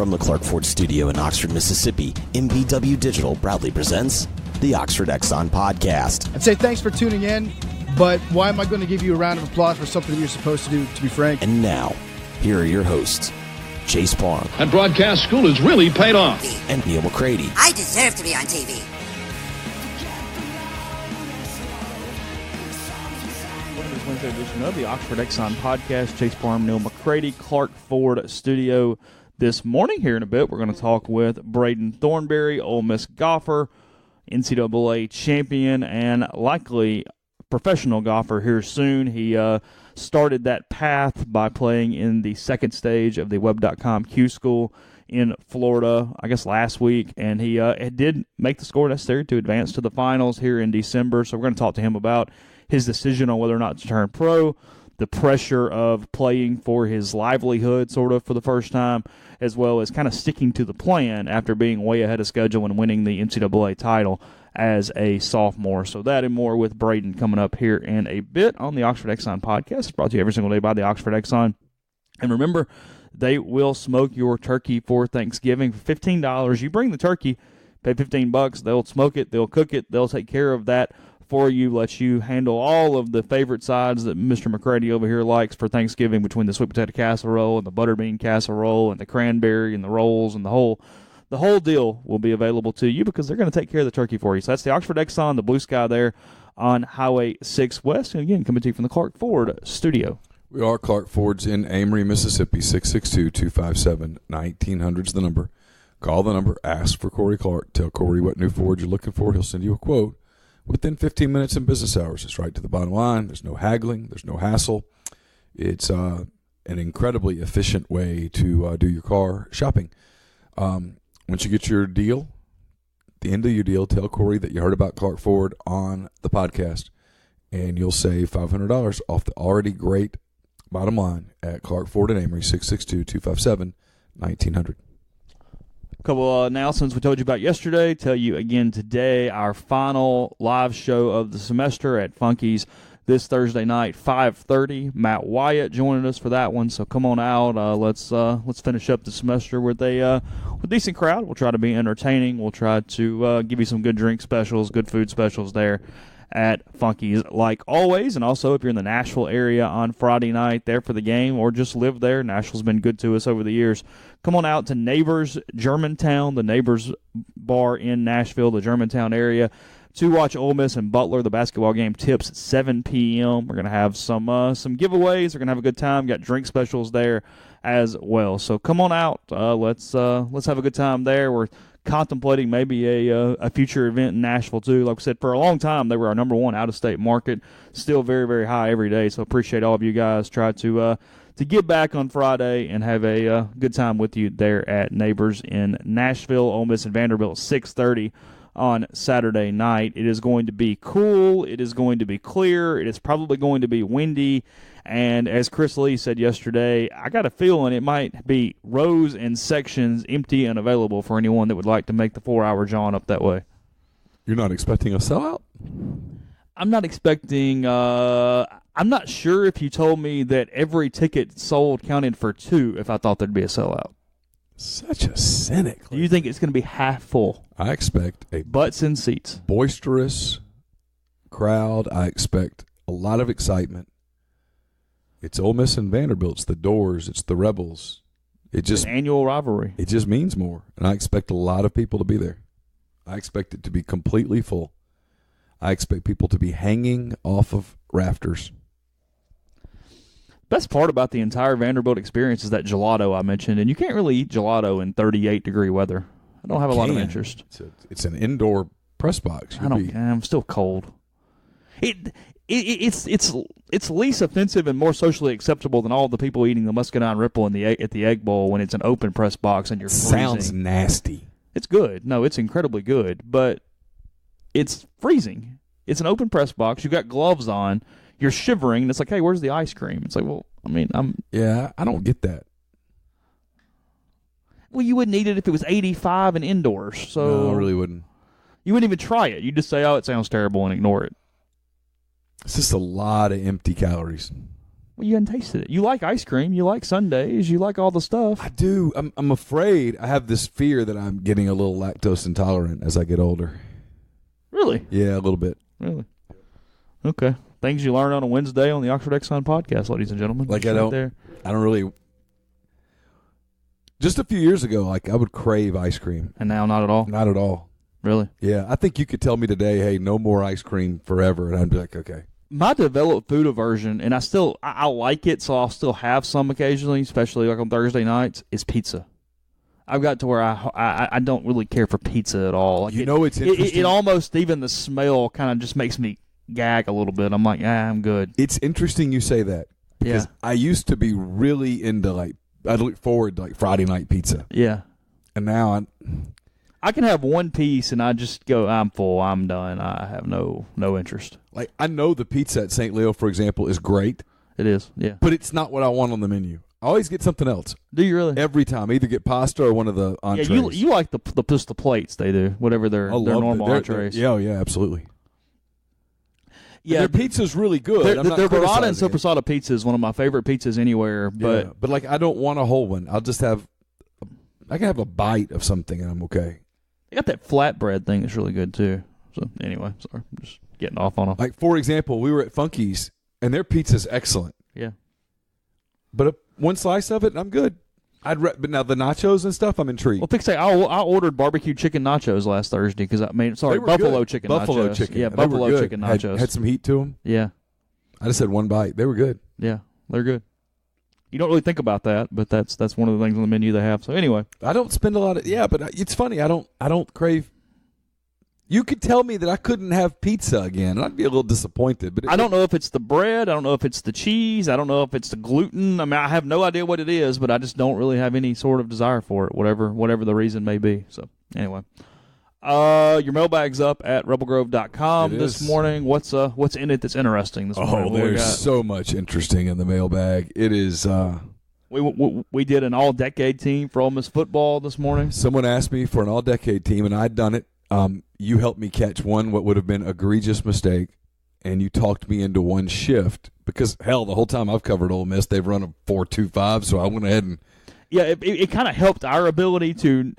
From the Clark Ford Studio in Oxford, Mississippi, MBW Digital proudly presents the Oxford Exxon Podcast. I'd say thanks for tuning in, but why am I going to give you a round of applause for something you're supposed to do, to be frank? And now, here are your hosts, Chase Parham. That broadcast school has really paid off. And Neal McCready. I deserve to be on TV. Wednesday edition of the Oxford Exxon Podcast. Chase Parham, Neal McCready, Clark Ford Studio. This morning, here in a bit, we're going to talk with Braden Thornberry, Ole Miss golfer, NCAA champion, and likely professional golfer here soon. He started that path by playing in the second stage of the Web.com Q School in Florida, I guess last week, and he did make the score necessary to advance to the finals here in December. So we're going to talk to him about his decision on whether or not to turn pro, the pressure of playing for his livelihood sort of for the first time, as well as kind of sticking to the plan after being way ahead of schedule and winning the NCAA title as a sophomore. So that and more with Braden coming up here in a bit on the Oxford Exxon Podcast. It's brought to you every single day by the Oxford Exxon. And remember, they will smoke your turkey for Thanksgiving for $15. You bring the turkey, pay $15. They'll smoke it, they'll cook it, they'll take care of that for you, let you handle all of the favorite sides that Mr. McCready over here likes for Thanksgiving, between the sweet potato casserole and the butterbean casserole and the cranberry and the rolls, and the whole deal will be available to you because they're going to take care of the turkey for you. So that's the Oxford Exxon, the blue sky there on Highway 6 West. And again, coming to you from the Clark Ford Studio. We are Clark Ford's in Amory, Mississippi. 662-257-1900 is the number. Call the number, ask for Corey Clark, tell Corey what new Ford you're looking for. He'll send you a quote within 15 minutes in business hours. It's right to the bottom line. There's no haggling. There's no hassle. It's an incredibly efficient way to do your car shopping. Once you get your deal, at the end of your deal, tell Corey that you heard about Clark Ford on the podcast, and you'll save $500 off the already great bottom line at Clark Ford and Amory, 662-257-1900. A couple announcements we told you about yesterday. Tell you again today, our final live show of the semester at Funky's this Thursday night, 5:30. Matt Wyatt joining us for that one, so come on out. Let's finish up the semester with a decent crowd. We'll try to be entertaining. We'll try to give you some good drink specials, good food specials there at Funky's, like always. And also, if you're in the Nashville area on Friday night there for the game, or just live there, Nashville's been good to us over the years, come on out to Neighbors Germantown, the Neighbors bar in Nashville, the Germantown area, to watch Ole Miss and Butler. The basketball game tips at 7 p.m. We're going to have some giveaways. We're going to have a good time. Got drink specials there as well. So come on out. Let's have a good time there. We're contemplating maybe a future event in Nashville too. Like I said, for a long time they were our number one out-of-state market. Still very, very high every day. So appreciate all of you guys. Try to get back on Friday and have a good time with you there at Neighbors in Nashville. Ole Miss and Vanderbilt 6:30 on Saturday night. It is going to be cool. It is going to be clear. It is probably going to be windy. And as Chris Lee said yesterday, I got a feeling it might be rows and sections empty and available for anyone that would like to make the 4-hour jaunt up that way. You're not expecting a sellout? I'm not expecting I'm not sure if you told me that every ticket sold counted for 2 if I thought there'd be a sellout. Such a cynic. Do you think it's going to be half full? I expect a butts in seats, boisterous crowd. I expect a lot of excitement. It's Ole Miss and Vanderbilt. It's the Doors. It's the Rebels. It just an annual rivalry. It just means more, and I expect a lot of people to be there. I expect it to be completely full. I expect people to be hanging off of rafters. Best part about the entire Vanderbilt experience is that gelato I mentioned, and you can't really eat gelato in 38-degree weather. I don't have a lot of interest. It's an indoor press box. I'm still cold. It's least offensive and more socially acceptable than all the people eating the muscadine ripple at the Egg Bowl when it's an open press box and you're freezing. Sounds nasty. It's good. No, it's incredibly good, but it's freezing. It's an open press box. You've got gloves on. You're shivering, and it's like, hey, where's the ice cream? It's like, well, I mean, Yeah, I don't get that. Well, you wouldn't eat it if it was 85 and indoors. So No, I really wouldn't. You wouldn't even try it. You just say, oh, it sounds terrible, and ignore it. It's just a lot of empty calories. Well, you hadn't tasted it. You like ice cream. You like sundaes. You like all the stuff. I do. I'm afraid. I have this fear that I'm getting a little lactose intolerant as I get older. Really? Yeah, a little bit. Really? Okay. Things you learn on a Wednesday on the Oxford Exxon podcast, ladies and gentlemen. Like Just I right don't really. Just a few years ago, like I would crave ice cream. And now not at all? Not at all. Really? Yeah, I think you could tell me today, hey, no more ice cream forever, and I'd be like, okay. My developed food aversion, and I like it, so I'll still have some occasionally, especially like on Thursday nights, is pizza. I've got to where I don't really care for pizza at all. Like it's interesting. It almost, even the smell kind of just makes me gag a little bit. I'm like, I'm good. It's interesting you say that. Because I used to be really into, like, I'd look forward to, like, Friday night pizza. Yeah. And now I can have one piece and I just go, I'm full, I'm done. I have no interest. like, I know the pizza at St. Leo, for example, is great. It is, yeah. But it's not what I want on the menu. I always get something else. Do you really? Every time. Either get pasta or one of the entrees. Yeah, you like just the plates they do, whatever their normal entrees. Yeah, absolutely. Yeah, and their pizza's really good. Their burrata and sopressata pizza is one of my favorite pizzas anywhere. But like, I don't want a whole one. I can have a bite of something and I'm okay. they got that flatbread thing that's really good too. So anyway, sorry, I'm just getting off on them. Like, for example, we were at Funky's and their pizza's excellent. Yeah, but one slice of it and I'm good. But now the nachos and stuff, I'm intrigued. Well, pick say I ordered barbecue chicken nachos last Thursday because buffalo chicken nachos. Yeah, buffalo chicken nachos had some heat to them. Yeah, I just had one bite. They were good. Yeah, they're good. You don't really think about that, but that's one of the things on the menu they have. So anyway, I don't spend a lot of but it's funny. I don't crave. You could tell me that I couldn't have pizza again, and I'd be a little disappointed. But I don't know if it's the bread. I don't know if it's the cheese. I don't know if it's the gluten. I mean, I have no idea what it is, but I just don't really have any sort of desire for it, whatever the reason may be. So anyway, your mailbag's up at rebelgrove.com this morning. What's in it that's interesting this morning? Oh, there's so much interesting in the mailbag. It is. We did an all-decade team for Ole Miss football this morning. Someone asked me for an all-decade team, and I'd done it. You helped me catch what would have been egregious mistake, and you talked me into one shift because, hell, the whole time I've covered Ole Miss, they've run a 4-2-5, so I went ahead and it kind of helped our ability to,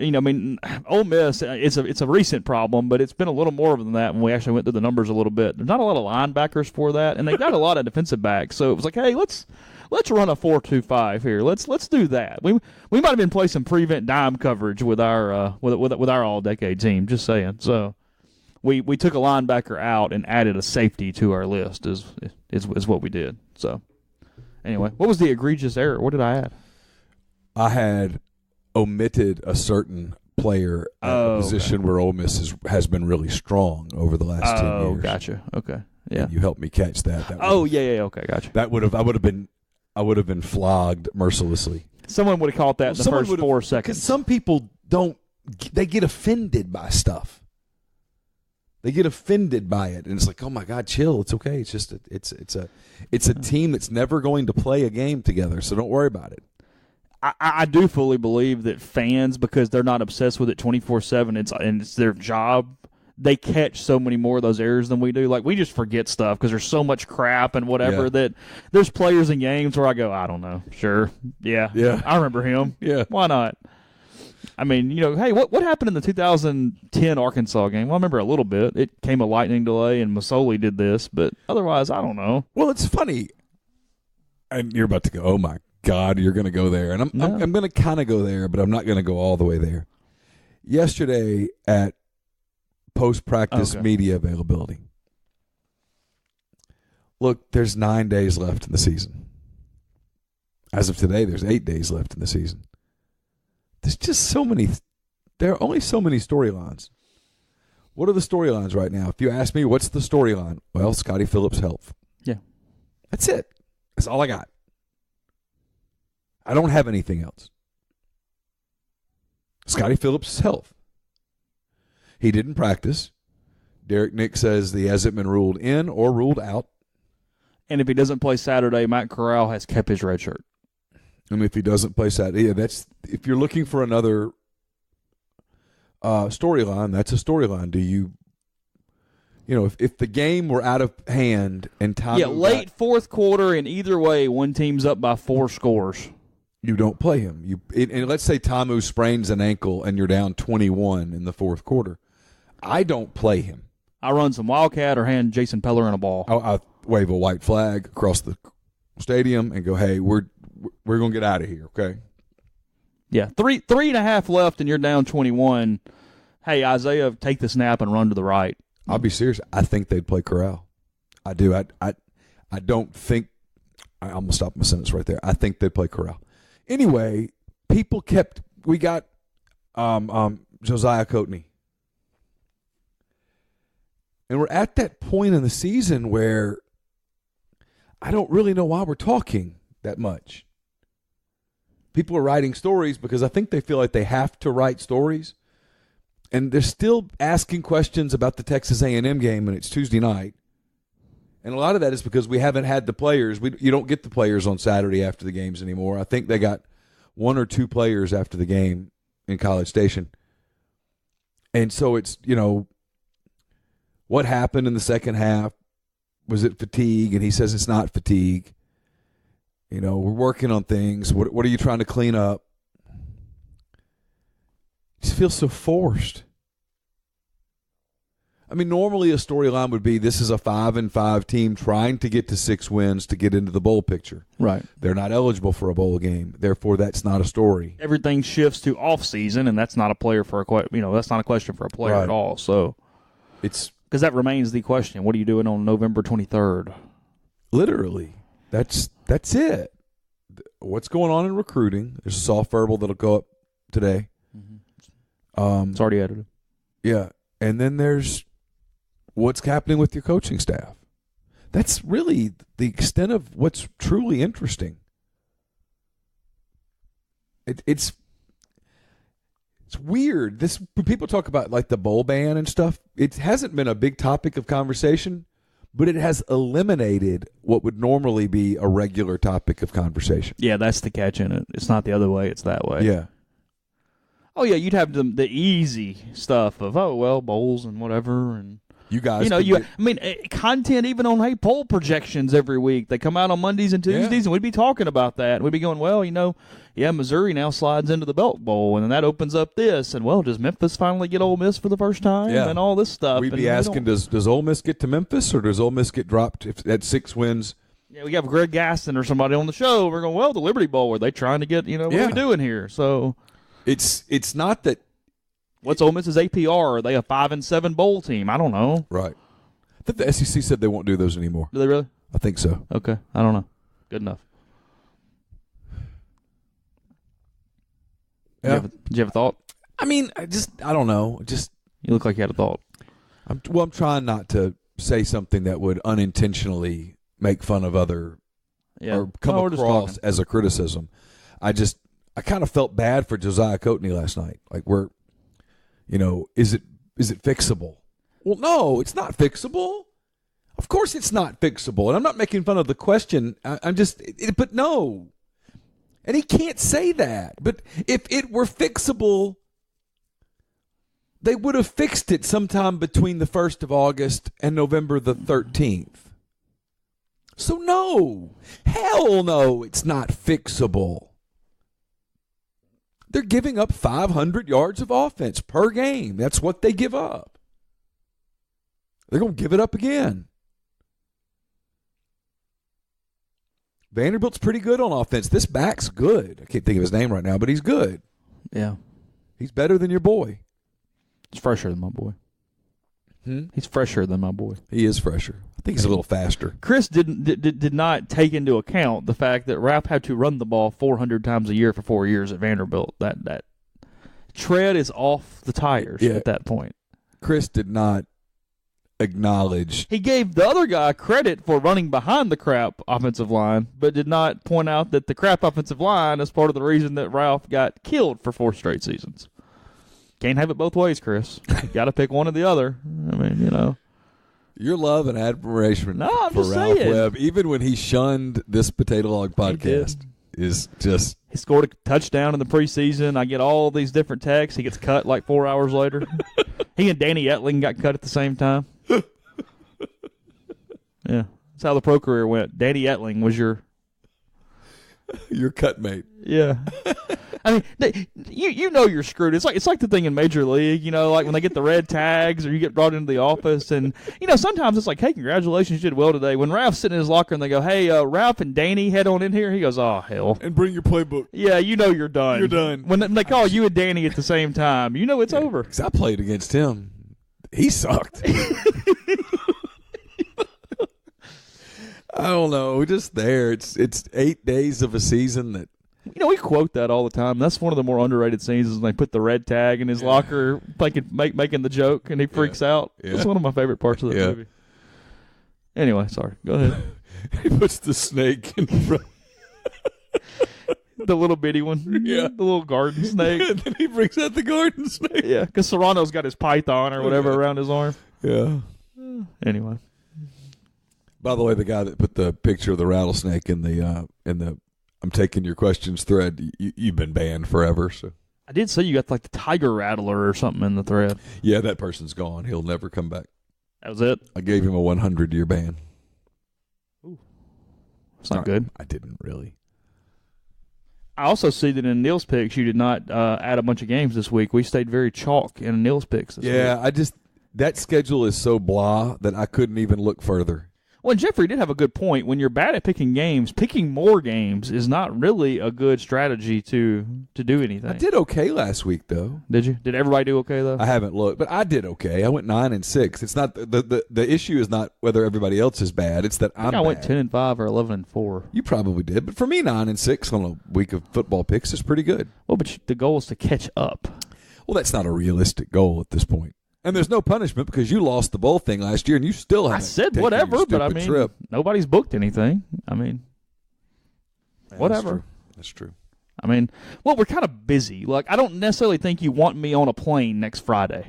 Ole Miss, it's a recent problem, but it's been a little more than that when we actually went through the numbers a little bit. There's not a lot of linebackers for that, and they've got a lot of defensive backs, so it was like, hey, let's run a 4-2-5 here. Let's do that. We might have been playing some prevent dime coverage with our with our all-decade team. Just saying. So we took a linebacker out and added a safety to our list. Is what we did. So anyway, what was the egregious error? What did I add? I had omitted a certain player at a position where Ole Miss has been really strong over the last 10 years. Oh, gotcha. Okay, yeah. And you helped me catch that. Okay, gotcha. I would have been flogged mercilessly. Someone would have caught that in the first 4 seconds. Because some people they get offended by stuff. They get offended by it, and it's like, oh my God, chill. It's okay. It's just it's a team that's never going to play a game together, so don't worry about it. I do fully believe that fans, because they're not obsessed with it 24/7, it's their job. They catch so many more of those errors than we do. Like, we just forget stuff because there's so much crap and whatever that there's players in games where I go, I don't know. Sure. Yeah. I remember him. Yeah. Why not? I mean, hey, what happened in the 2010 Arkansas game? Well, I remember a little bit. It came a lightning delay and Masoli did this, but otherwise, I don't know. Well, it's funny. And you're about to go, oh my God, you're going to go there. And I'm going to kind of go there, but I'm not going to go all the way there. Yesterday at post-practice media availability. Look, there's 9 days left in the season. As of today, there's 8 days left in the season. There's just so many. There are only so many storylines. What are the storylines right now? If you ask me, what's the storyline? Well, Scottie Phillips' health. Yeah. That's it. That's all I got. I don't have anything else. Scottie Phillips' health. He didn't practice. Derek Nick says he hasn't been ruled in or ruled out. And if he doesn't play Saturday, Matt Corral has kept his red shirt. And if he doesn't play Saturday, that's if you're looking for another storyline, that's a storyline. Do you if the game were out of hand and time, late fourth quarter, and either way, one team's up by 4 scores. You don't play him. And let's say Tamu sprains an ankle and you're down 21 in the fourth quarter. I don't play him. I run some Wildcat or hand Jason Pellerin a ball. I wave a white flag across the stadium and go, hey, we're going to get out of here, okay? Yeah, 3.5 left and you're down 21. Hey, Isaiah, take the snap and run to the right. I'll be serious. I think they'd play Corral. I do. I don't think – I'm going to stop my sentence right there. I think they'd play Corral. Anyway, we got Josiah Coatney. And we're at that point in the season where I don't really know why we're talking that much. People are writing stories because I think they feel like they have to write stories. And they're still asking questions about the Texas A&M game, and it's Tuesday night. And a lot of that is because we haven't had the players. You don't get the players on Saturday after the games anymore. I think they got 1 or 2 players after the game in College Station. And so it's, what happened in the second half? Was it fatigue? And he says it's not fatigue. We're working on things. What are you trying to clean up? It just feels so forced. I mean, normally a storyline would be this is a 5-5 team trying to get to 6 wins to get into the bowl picture. Right. They're not eligible for a bowl game. Therefore, that's not a story. Everything shifts to off season, and that's not a player for that's not a question for a player at all. So it's because that remains the question. What are you doing on November 23rd? Literally, that's it. What's going on in recruiting? There's a soft verbal that'll go up today. It's already edited. Yeah, and then there's what's happening with your coaching staff. That's really the extent of what's truly interesting. It's weird. People talk about like the bowl ban and stuff. It hasn't been a big topic of conversation, but it has eliminated what would normally be a regular topic of conversation. Yeah, that's the catch in it. It's not the other way. It's that way. Yeah. Oh, yeah, you'd have the easy stuff of, bowls and whatever. And you guys. Content even on, poll projections every week. They come out on Mondays and Tuesdays, and we'd be talking about that. And we'd be going, Missouri now slides into the Belk Bowl, and then that opens up this. And, does Memphis finally get Ole Miss for the first time? Yeah. And all this stuff. We'd be asking, does Ole Miss get to Memphis, or does Ole Miss get dropped at 6 wins? Yeah, we have Greg Gaston or somebody on the show. We're going, the Liberty Bowl, are they trying to get, what are we doing here? So it's not that. What's Ole Miss's APR? Are they a 5-7 bowl team? I don't know. Right. I think the SEC said they won't do those anymore. Do they really? I think so. Okay. I don't know. Good enough. Yeah. Did you have a thought? I mean, I don't know. You look like you had a thought. I'm trying not to say something that would unintentionally make fun of other or come across as a criticism. I kind of felt bad for Josiah Coatney last night. Like is it fixable? Well, no, it's not fixable. Of course it's not fixable. And I'm not making fun of the question. But no. And he can't say that. But if it were fixable, they would have fixed it sometime between the 1st of August and November the 13th. So no. Hell no, it's not fixable. They're giving up 500 yards of offense per game. That's what they give up. They're going to give it up again. Vanderbilt's pretty good on offense. This back's good. I can't think of his name right now, but he's good. Yeah. He's better than your boy. He's fresher than my boy. He's fresher than my boy. He is fresher. I think he's a little faster. Chris did not take into account the fact that Ralph had to run the ball 400 times a year for 4 years at Vanderbilt. That tread is off the tires at that point. Chris did not acknowledge. He gave the other guy credit for running behind the crap offensive line, but did not point out that the crap offensive line is part of the reason that Ralph got killed for 4 straight seasons. Can't have it both ways, Chris. You got to pick one or the other. I mean, Your love and admiration for Ralph Webb, even when he shunned this Potato Log podcast, is just... He scored a touchdown in the preseason. I get all these different texts. He gets cut like 4 hours later. He and Danny Etling got cut at the same time. Yeah. That's how the pro career went. Danny Etling was your cut mate. Yeah. I mean, you know you're screwed. It's like the thing in Major League, like when they get the red tags or you get brought into the office. And, sometimes it's like, hey, congratulations, you did well today. When Ralph's sitting in his locker and they go, hey, Ralph and Danny, head on in here. He goes, oh, hell. And bring your playbook. Yeah, you're done. You're done. When they call you and Danny at the same time, it's over. Because I played against him. He sucked. I don't know. Just there. It's 8 days of a season that. We quote that all the time. That's one of the more underrated scenes is when they put the red tag in his locker, making the joke, and he freaks out. Yeah. That's one of my favorite parts of the movie. Anyway, sorry. Go ahead. He puts the snake in front. The little bitty one. Yeah. The little garden snake. And then he brings out the garden snake. Yeah, because Serrano's got his python or whatever around his arm. Yeah. Anyway. By the way, the guy that put the picture of the rattlesnake in the I'm taking your questions thread, you've been banned forever. So I did say you got like the tiger rattler or something in the thread. Yeah, that person's gone. He'll never come back. That was it? I gave him a 100-year ban. Ooh. That's not good. I didn't really. I also see that in Neil's picks, you did not add a bunch of games this week. We stayed very chalk in Neil's picks this week. That schedule is so blah that I couldn't even look further. Well, and Jeffrey did have a good point. When you're bad at picking games, picking more games is not really a good strategy to do anything. I did okay last week, though. Did you? Did everybody do okay, though? I haven't looked, but I did okay. I went 9-6. It's not the issue is not whether everybody else is bad. It's that I'm bad. I went 10-5 or 11-4. You probably did, but for me, 9-6 on a week of football picks is pretty good. Well, but the goal is to catch up. Well, that's not a realistic goal at this point. And there's no punishment because you lost the bowl thing last year and you still haven't. I said whatever, but I mean, trip. Nobody's booked anything. I mean, whatever. That's true. I mean, well, we're kind of busy. Like, I don't necessarily think you want me on a plane next Friday.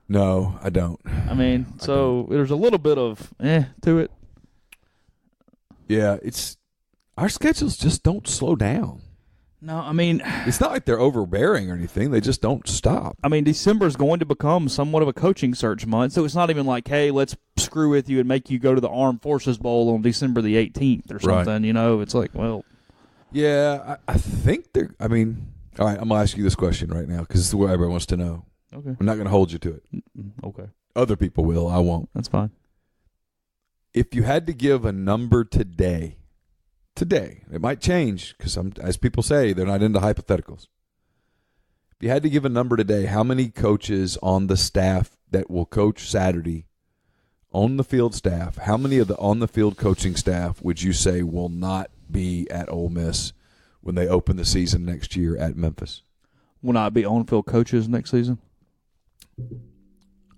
No, I don't. I mean, there's a little bit of to it. Yeah, our schedules just don't slow down. No, I mean, it's not like they're overbearing or anything. They just don't stop. I mean, December is going to become somewhat of a coaching search month, so it's not even like, hey, let's screw with you and make you go to the Armed Forces Bowl on December the 18th or something. Right. It's like, well. Yeah, I think they're. I mean, all right, I'm going to ask you this question right now because this is what everybody wants to know. Okay. I'm not going to hold you to it. Okay. Other people will. I won't. That's fine. If you had to give a number today, it might change because, as people say, they're not into hypotheticals. If you had to give a number today, how many coaches on the staff that will coach Saturday, on the field staff, how many of the on the field coaching staff would you say will not be at Ole Miss when they open the season next year at Memphis? Will not be on field coaches next season?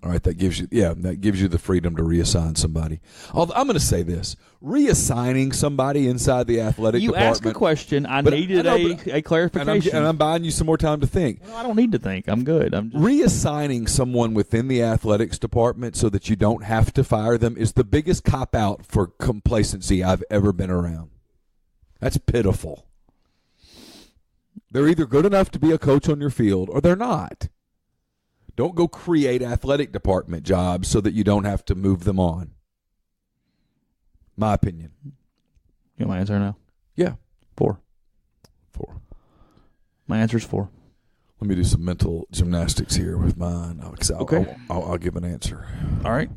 All right, that gives you the freedom to reassign somebody. I'm going to say this: reassigning somebody inside the athletic department. You asked a question. I needed a clarification, and I'm buying you some more time to think. No, I don't need to think. I'm good. Reassigning someone within the athletics department so that you don't have to fire them is the biggest cop out for complacency I've ever been around. That's pitiful. They're either good enough to be a coach on your field or they're not. Don't go create athletic department jobs so that you don't have to move them on. My opinion. You want my answer now? Yeah. 4. My answer is 4. Let me do some mental gymnastics here with mine. Okay. I'll give an answer. All right.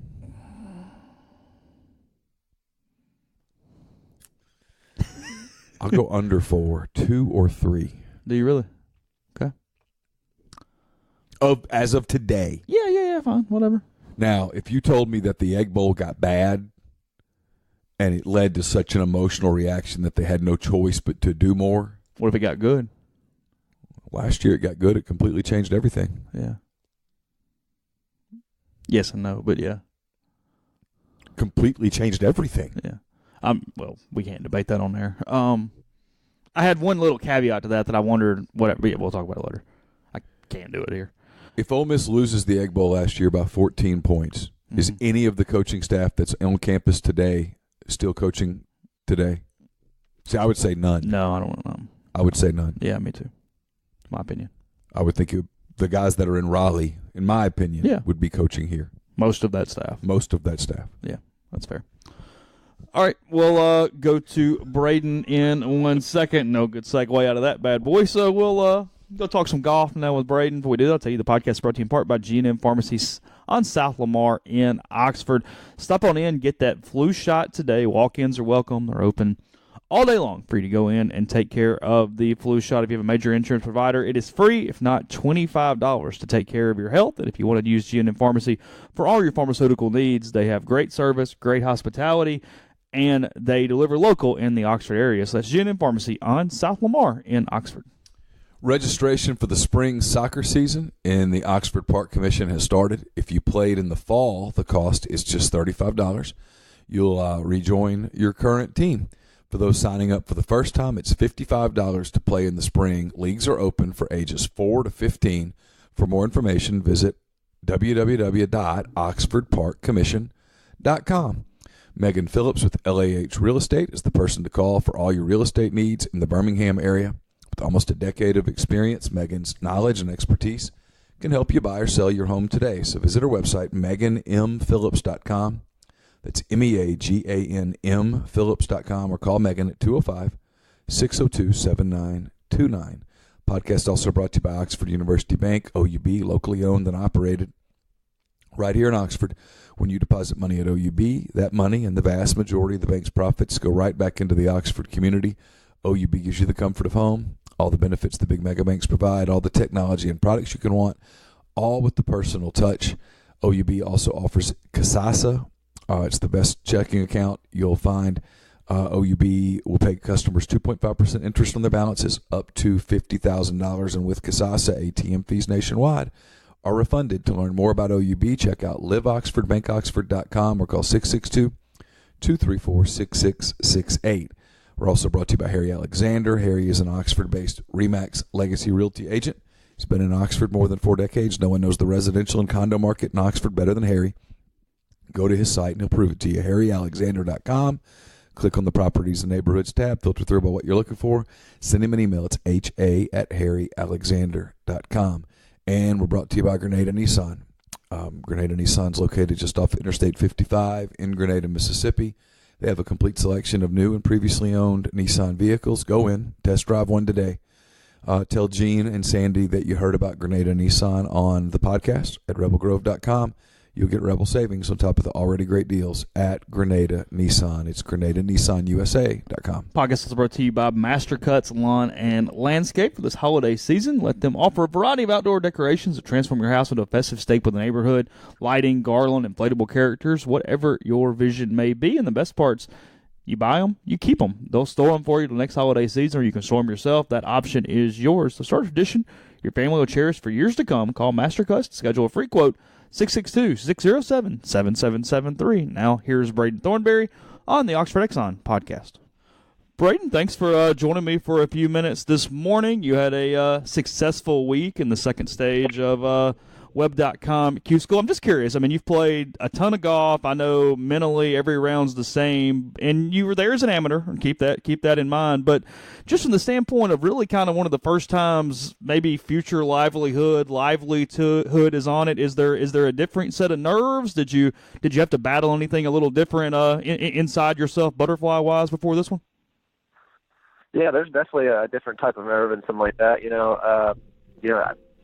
I'll go under 4, 2 or 3. Do you really? Okay. As of today. Yeah, fine, whatever. Now, if you told me that the Egg Bowl got bad and it led to such an emotional reaction that they had no choice but to do more. What if it got good? Last year it got good. It completely changed everything. Yeah. Yes and no, but yeah. Completely changed everything. Yeah. Well, we can't debate that on there. I had one little caveat to that I wondered, whatever, yeah, we'll talk about it later. I can't do it here. If Ole Miss loses the Egg Bowl last year by 14 points, is any of the coaching staff that's on campus today still coaching today? See, I would say none. No, I don't know. I would say none. Yeah, me too. My opinion. I would think the guys that are in Raleigh, in my opinion, would be coaching here. Most of that staff. Most of that staff. Yeah, that's fair. All right, we'll go to Braden in 1 second. No good segue out of that bad boy. So we'll go talk some golf now with Braden. Before we do that, I'll tell you the podcast is brought to you in part by G&M Pharmacies on South Lamar in Oxford. Stop on in, get that flu shot today. Walk-ins are welcome. They're open all day long for you to go in and take care of the flu shot. If you have a major insurance provider, it is free, if not $25 to take care of your health. And if you want to use G&M Pharmacy for all your pharmaceutical needs, they have great service, great hospitality, and they deliver local in the Oxford area. So that's G&M Pharmacy on South Lamar in Oxford. Registration for the spring soccer season in the Oxford Park Commission has started. If you played in the fall, the cost is just $35. You'll rejoin your current team. For those signing up for the first time, it's $55 to play in the spring. Leagues are open for ages 4 to 15. For more information, visit www.oxfordparkcommission.com. Megan Phillips with LAH Real Estate is the person to call for all your real estate needs in the Birmingham area. With almost a decade of experience, Megan's knowledge and expertise can help you buy or sell your home today. So visit her website, meganmphillips.com. That's MEAGANM Phillips.com, or call Megan at 205-602-7929. Podcast also brought to you by Oxford University Bank, OUB, locally owned and operated right here in Oxford. When you deposit money at OUB, that money and the vast majority of the bank's profits go right back into the Oxford community. OUB gives you the comfort of home, all the benefits the big mega banks provide, all the technology and products you can want, all with the personal touch. OUB also offers Kasasa. It's the best checking account you'll find. OUB will pay customers 2.5% interest on their balances up to $50,000. And with Kasasa, ATM fees nationwide are refunded. To learn more about OUB, check out liveoxfordbankoxford.com or call 662-234-6668. We're also brought to you by Harry Alexander. Harry is an Oxford-based RE/MAX Legacy Realty agent. He's been in Oxford more than 4 decades. No one knows the residential and condo market in Oxford better than Harry. Go to his site and he'll prove it to you. HarryAlexander.com. Click on the Properties and Neighborhoods tab. Filter through about what you're looking for. Send him an email. It's ha@harryalexander.com. And we're brought to you by Grenada Nissan. Grenada Nissan's located just off Interstate 55 in Grenada, Mississippi. They have a complete selection of new and previously owned Nissan vehicles. Go in, test drive one today. Tell Gene and Sandy that you heard about Grenada Nissan on the podcast at rebelgrove.com. You'll get Rebel savings on top of the already great deals at Grenada Nissan. It's GrenadaNissanUSA.com. Podcast is brought to you by Master Cuts Lawn and Landscape. For this holiday season, let them offer a variety of outdoor decorations that transform your house into a festive staple of the neighborhood. Lighting, garland, inflatable characters, whatever your vision may be. And the best parts, you buy them, you keep them. They'll store them for you the next holiday season, or you can store them yourself. That option is yours. So start a tradition your family will cherish for years to come. Call Master Cuts to schedule a free quote. 662-607-7773. Now, here's Braden Thornberry on the Oxford Exxon podcast. Braden, thanks for joining me for a few minutes this morning. You had a successful week in the second stage of Web.com Q School. I'm just curious. I mean, you've played a ton of golf. I know mentally every round's the same, and you were there as an amateur, and keep that in mind. But just from the standpoint of really kind of one of the first times maybe future livelihood is on it, is there a different set of nerves? Did you have to battle anything a little different inside yourself butterfly-wise before this one? Yeah, there's definitely a different type of nerve and something like that.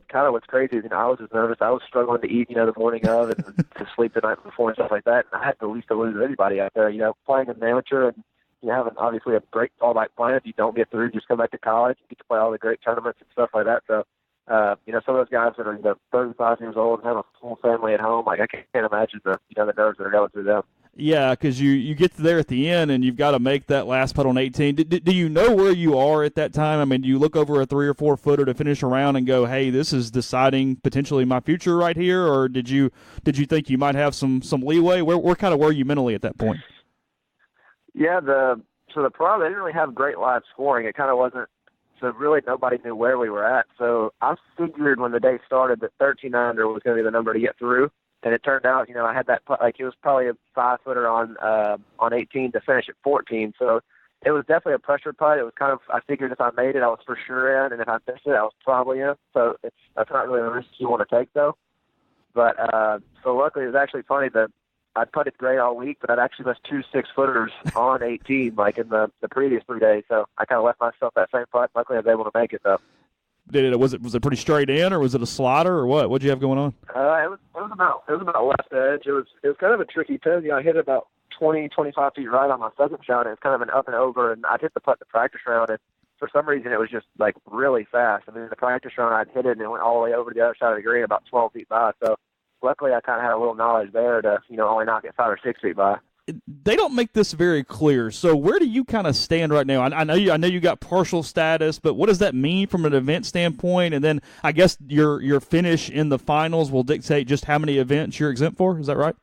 Kind of what's crazy is, I was as nervous. I was struggling to eat, the morning of and to sleep the night before and stuff like that. And I had the least to lose of anybody out there, playing as an amateur and having obviously a great fallback plan. If you don't get through, just come back to college. You get to play all the great tournaments and stuff like that. So, some of those guys that are 35 years old and have a full family at home, I can't imagine the nerves that are going through them. Yeah, because you get there at the end and you've got to make that last putt on 18. Do you know where you are at that time? I mean, do you look over a 3 or 4 footer to finish around and go, "Hey, this is deciding potentially my future right here," or did you think you might have some leeway? Where kind of were you mentally at that point? Yeah, the pro, they didn't really have great live scoring. It kind of wasn't. So really, nobody knew where we were at. So I figured when the day started that 13 under was going to be the number to get through. And it turned out, I had that, it was probably a 5-footer on 18 to finish at 14. So it was definitely a pressure putt. It was kind of, I figured if I made it, I was for sure in. And if I missed it, I was probably in. So that's not really a risk you want to take, though. But so luckily, it was actually funny that I'd putted great all week, but I'd actually missed 2 6-footers on 18, like in the previous 3 days. So I kind of left myself that same putt. Luckily, I was able to make it, though. Was it pretty straight in, or was it a slider, or what? What'd you have going on? It was about left edge. It was kind of a tricky pin. I hit it about 20, 25 feet right on my second shot. It's kind of an up and over, and I hit the putt in the practice round, and for some reason it was just like really fast. I mean, in the practice round I'd hit it and it went all the way over to the other side of the green about 12 feet by. So luckily I kind of had a little knowledge there to only knock it 5 or 6 feet by. They don't make this very clear. So where do you kind of stand right now? I know you got partial status, but what does that mean from an event standpoint? And then I guess your finish in the finals will dictate just how many events you're exempt for. Is that right?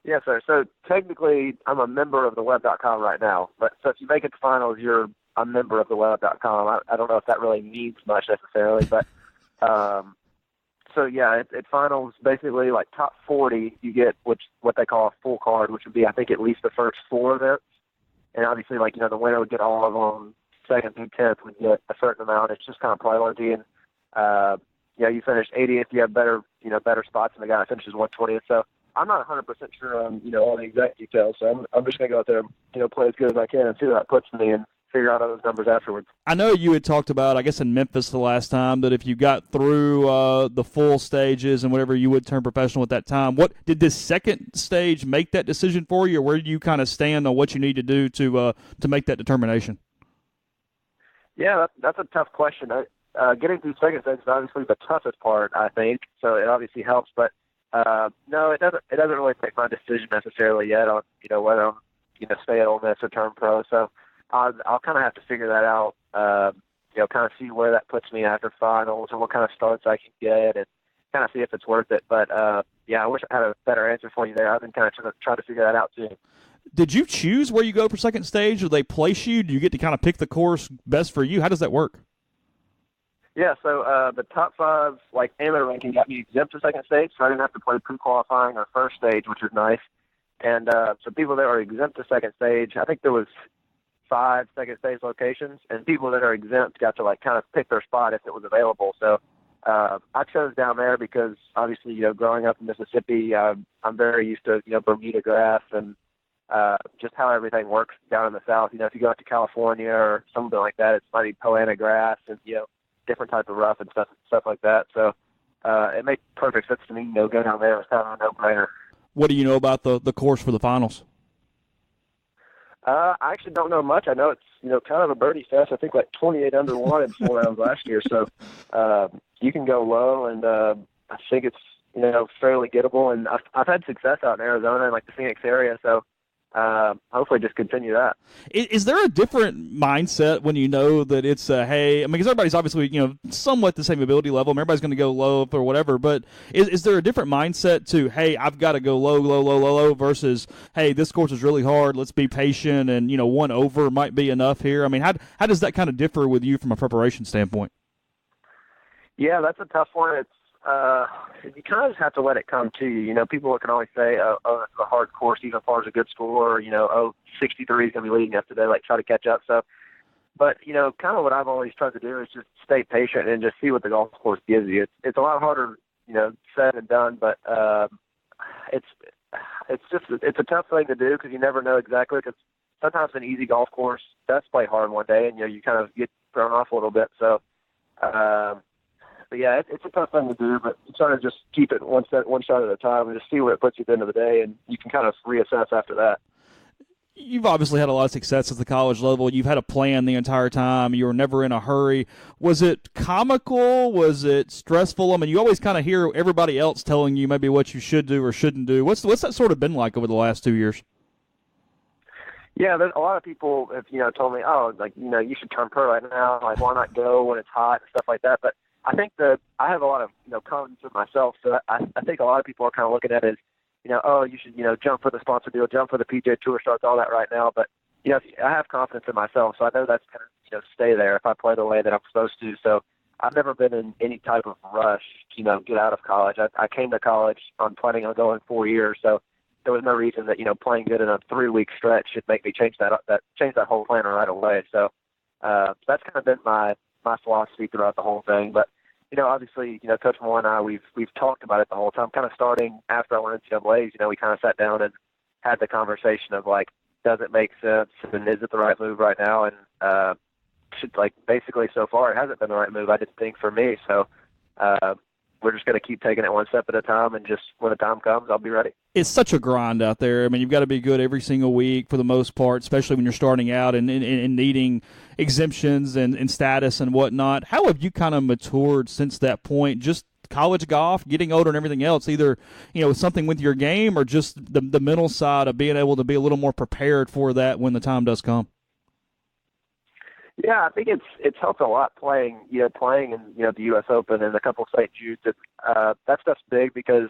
Yes, sir. So technically, I'm a member of the web.com right now. But so if you make it to finals, you're a member of the web.com. I don't know if that really means much necessarily, but so yeah, at finals, basically like top 40, you get what they call a full card, which would be I think at least the first 4 events, and obviously the winner would get all of them. Second through 10th would get a certain amount. It's just kind of priority, and you finish 80th, you have better spots than the guy that finishes 120th. So I'm not 100% sure on all the exact details. So I'm just gonna go out there, play as good as I can and see how that puts me and figure out all those numbers afterwards. I know you had talked about, I guess in Memphis the last time, that if you got through the full stages and whatever, you would turn professional at that time. What did this second stage make that decision for you, or where do you kind of stand on what you need to do to make that determination? Yeah, that's a tough question. Getting through second stage is obviously the toughest part, I think. So it obviously helps, but no, it doesn't really make my decision necessarily yet on whether I'm stay at Ole Miss or turn pro. So I'll kind of have to figure that out, kind of see where that puts me after finals and what kind of starts I can get and kind of see if it's worth it. But, I wish I had a better answer for you there. I've been kind of trying to figure that out too. Did you choose where you go for second stage, or they place you? Do you get to kind of pick the course best for you? How does that work? Yeah, so the top 5, amateur ranking got me exempt to second stage, so I didn't have to play pre-qualifying or first stage, which was nice. And so people that are exempt to second stage, I think there was 5 second stage locations, and people that are exempt got to kind of pick their spot if it was available. So I chose down there because obviously, growing up in Mississippi, I'm very used to, Bermuda grass and just how everything works down in the South. If you go out to California or something like that, it's mighty Poana grass and, different type of rough and stuff like that. So it made perfect sense to me, go down there. It was kind of a no-brainer. What do you know about the course for the finals? I actually don't know much. I know it's, kind of a birdie fest. I think 28 under 1 in 4 rounds last year. So you can go low, and I think it's, fairly gettable. And I've had success out in Arizona and the Phoenix area. So hopefully just continue that. Is there a different mindset when you know that it's hey, because everybody's obviously, somewhat the same ability level. Everybody's going to go low or whatever, but is there a different mindset to, hey, I've got to go low versus, hey, this course is really hard, let's be patient and, 1 over might be enough here? I mean, how does that kind of differ with you from a preparation standpoint? Yeah, that's a tough one. It's you kind of just have to let it come to you. People can always say, oh, it's a hard course, even as far as a good score, or, 63 is going to be leading up today, try to catch up. So, but, kind of what I've always tried to do is just stay patient and just see what the golf course gives you. It's a lot harder, said and done, but it's a tough thing to do because you never know exactly, because sometimes an easy golf course does play hard one day and, you kind of get thrown off a little bit. So, but yeah, it's a tough thing to do, but you try to just keep it one shot at a time and just see where it puts you at the end of the day, and you can kind of reassess after that. You've obviously had a lot of success at the college level. You've had a plan the entire time. You were never in a hurry. Was it comical? Was it stressful? I mean, you always kind of hear everybody else telling you maybe what you should do or shouldn't do. What's that sort of been like over the last 2 years? Yeah, there's a lot of people have, told me, oh, you should turn pro right now. Why not go when it's hot and stuff like that? But I think that I have a lot of, confidence in myself. So I think a lot of people are kind of looking at it as, oh, you should, jump for the sponsor deal, jump for the PGA Tour starts, all that right now. But, I have confidence in myself. So I know that's going to, stay there if I play the way that I'm supposed to. So I've never been in any type of rush, get out of college. I came to college on planning on going 4 years. So there was no reason that, playing good in a 3-week stretch should make me change that whole plan right away. So that's kind of been my philosophy throughout the whole thing. But obviously, Coach Moore and I, we've talked about it the whole time, kind of starting after I went NCAAs. We kind of sat down and had the conversation of, like, does it make sense, and is it the right move right now? And basically so far it hasn't been the right move, I didn't think, for me. So we're just going to keep taking it one step at a time, and just when the time comes, I'll be ready. It's such a grind out there. I mean, you've got to be good every single week for the most part, especially when you're starting out and needing exemptions and status and whatnot. How have you kind of matured since that point? Just college golf, getting older and everything else, either, something with your game or just the mental side of being able to be a little more prepared for that when the time does come? Yeah, I think it's helped a lot playing in the U.S. Open and a couple of St. Jude's. That stuff's big because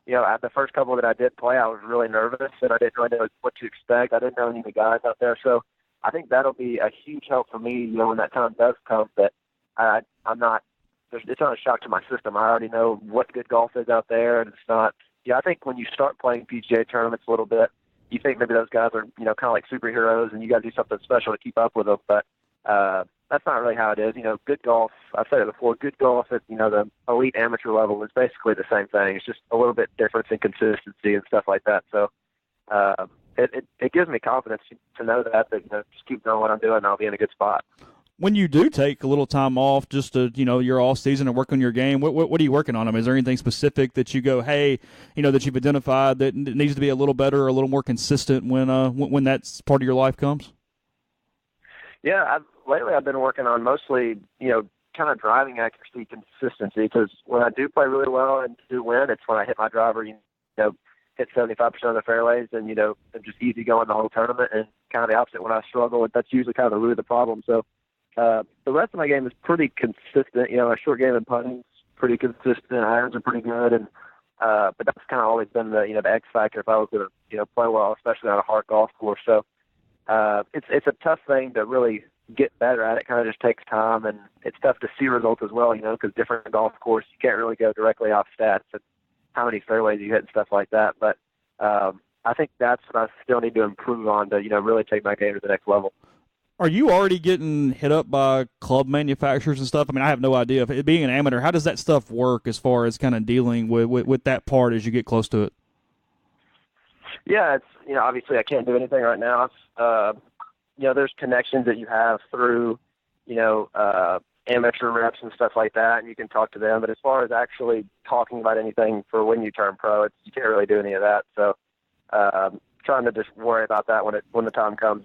at the first couple that I did play, I was really nervous and I didn't really know what to expect. I didn't know any of the guys out there, so I think that'll be a huge help for me. When that time does come, that I'm not. It's not a shock to my system. I already know what good golf is out there, and it's not. I think when you start playing PGA tournaments a little bit, you think maybe those guys are kind of like superheroes, and you got to do something special to keep up with them, but. That's not really how it is. Good golf, I've said it before, good golf at, the elite amateur level is basically the same thing. It's just a little bit difference in consistency and stuff like that. So it gives me confidence to know that just keep doing what I'm doing and I'll be in a good spot. When you do take a little time off just to, your off season and work on your game, what are you working on? Is there anything specific that you go, hey, that you've identified that needs to be a little better or a little more consistent when that's part of your life comes? Yeah, lately I've been working on mostly, kind of driving accuracy consistency, because when I do play really well and do win, it's when I hit my driver, hit 75% of the fairways and, I'm just easy going the whole tournament, and kind of the opposite when I struggle. That's usually kind of the root of the problem. So the rest of my game is pretty consistent. My short game and putting is pretty consistent. Irons are pretty good. And but that's kind of always been the X factor if I was going to, play well, especially on a hard golf course. So it's a tough thing to really get better at. It kind of just takes time, and it's tough to see results as well, because different golf course, you can't really go directly off stats and how many fairways you hit and stuff like that. But I think that's what I still need to improve on to, really take my game to the next level. Are you already getting hit up by club manufacturers and stuff? I mean, I have no idea. If being an amateur, how does that stuff work as far as kind of dealing with that part as you get close to it? Yeah, it's, obviously I can't do anything right now. There's connections that you have through, amateur reps and stuff like that, and you can talk to them. But as far as actually talking about anything for when you turn pro, you can't really do any of that. So trying to just worry about that when the time comes,